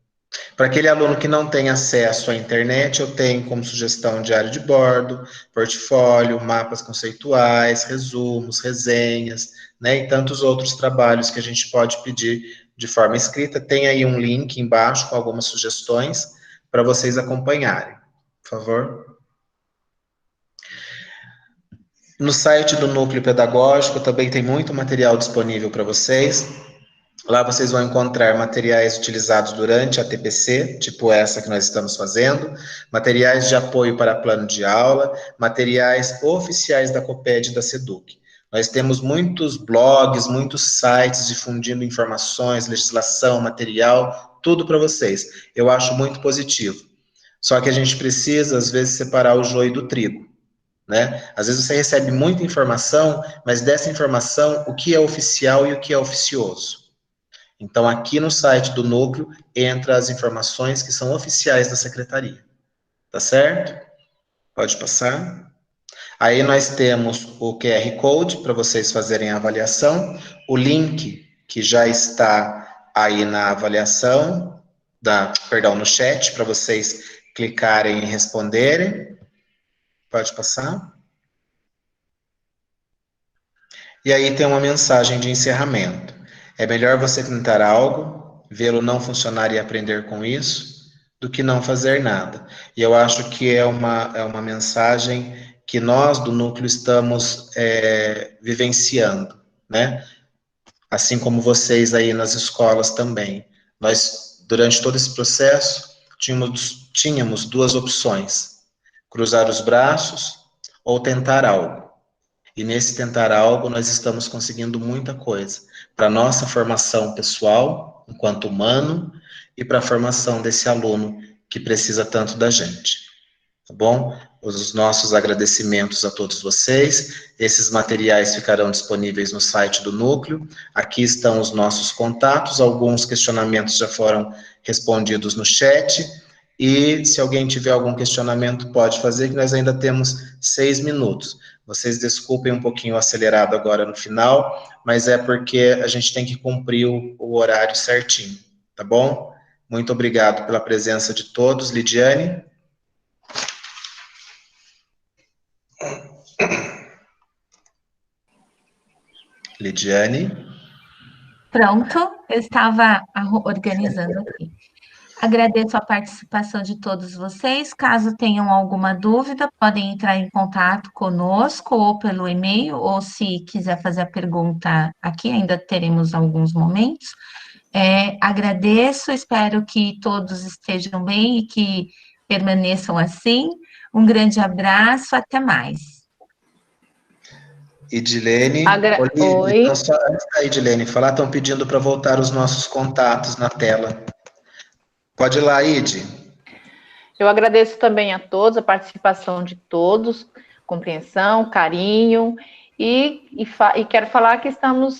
Para aquele aluno que não tem acesso à internet, eu tenho como sugestão diário de bordo, portfólio, mapas conceituais, resumos, resenhas, né, e tantos outros trabalhos que a gente pode pedir de forma escrita. Tem aí um link embaixo com algumas sugestões para vocês acompanharem. Por favor. No site do Núcleo Pedagógico também tem muito material disponível para vocês. Lá vocês vão encontrar materiais utilizados durante a TPC, tipo essa que nós estamos fazendo, materiais de apoio para plano de aula, materiais oficiais da COPED e da SEDUC. Nós temos muitos blogs, muitos sites difundindo informações, legislação, material, tudo para vocês. Eu acho muito positivo. Só que a gente precisa, às vezes, separar o joio do trigo, né? Às vezes você recebe muita informação, mas dessa informação, o que é oficial e o que é oficioso? Então, aqui no site do Núcleo, entra as informações que são oficiais da Secretaria. Tá certo? Pode passar. Aí nós temos o QR Code para vocês fazerem a avaliação, o link que já está aí na avaliação, no chat, para vocês clicarem e responderem. Pode passar. E aí tem uma mensagem de encerramento. É melhor você tentar algo, vê-lo não funcionar e aprender com isso, do que não fazer nada. E eu acho que é uma mensagem que nós do Núcleo estamos vivenciando, né? Assim como vocês aí nas escolas também. Nós, durante todo esse processo, tínhamos duas opções: cruzar os braços ou tentar algo. E nesse tentar algo, nós estamos conseguindo muita coisa para a nossa formação pessoal, enquanto humano, e para a formação desse aluno que precisa tanto da gente. Tá bom? Os nossos agradecimentos a todos vocês. Esses materiais ficarão disponíveis no site do Núcleo. Aqui estão os nossos contatos. Alguns questionamentos já foram respondidos no chat. E se alguém tiver algum questionamento, pode fazer, que nós ainda temos 6 minutos. Vocês desculpem um pouquinho acelerado agora no final, mas é porque a gente tem que cumprir o horário certinho, tá bom? Muito obrigado pela presença de todos. Lidiane? Lidiane? Pronto, eu estava organizando aqui. Agradeço a participação de todos vocês. Caso tenham alguma dúvida, podem entrar em contato conosco ou pelo e-mail, ou se quiser fazer a pergunta aqui, ainda teremos alguns momentos. Agradeço, espero que todos estejam bem e que permaneçam assim. Um grande abraço, até mais. Edilene, Oi. então só antes da Edilene falar, estão pedindo para voltar os nossos contatos na tela. Pode ir lá, Id. Eu agradeço também a todos, a participação de todos, compreensão, carinho, e quero falar que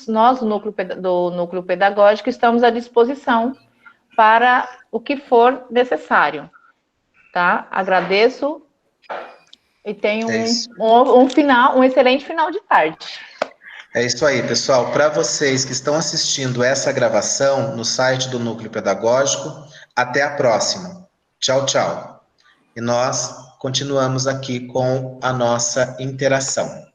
nós, do Núcleo Pedagógico, estamos à disposição para o que for necessário, tá? Agradeço e tenho um excelente final de tarde. É isso aí, pessoal. Para vocês que estão assistindo essa gravação no site do Núcleo Pedagógico, até a próxima. Tchau, tchau. E nós continuamos aqui com a nossa interação.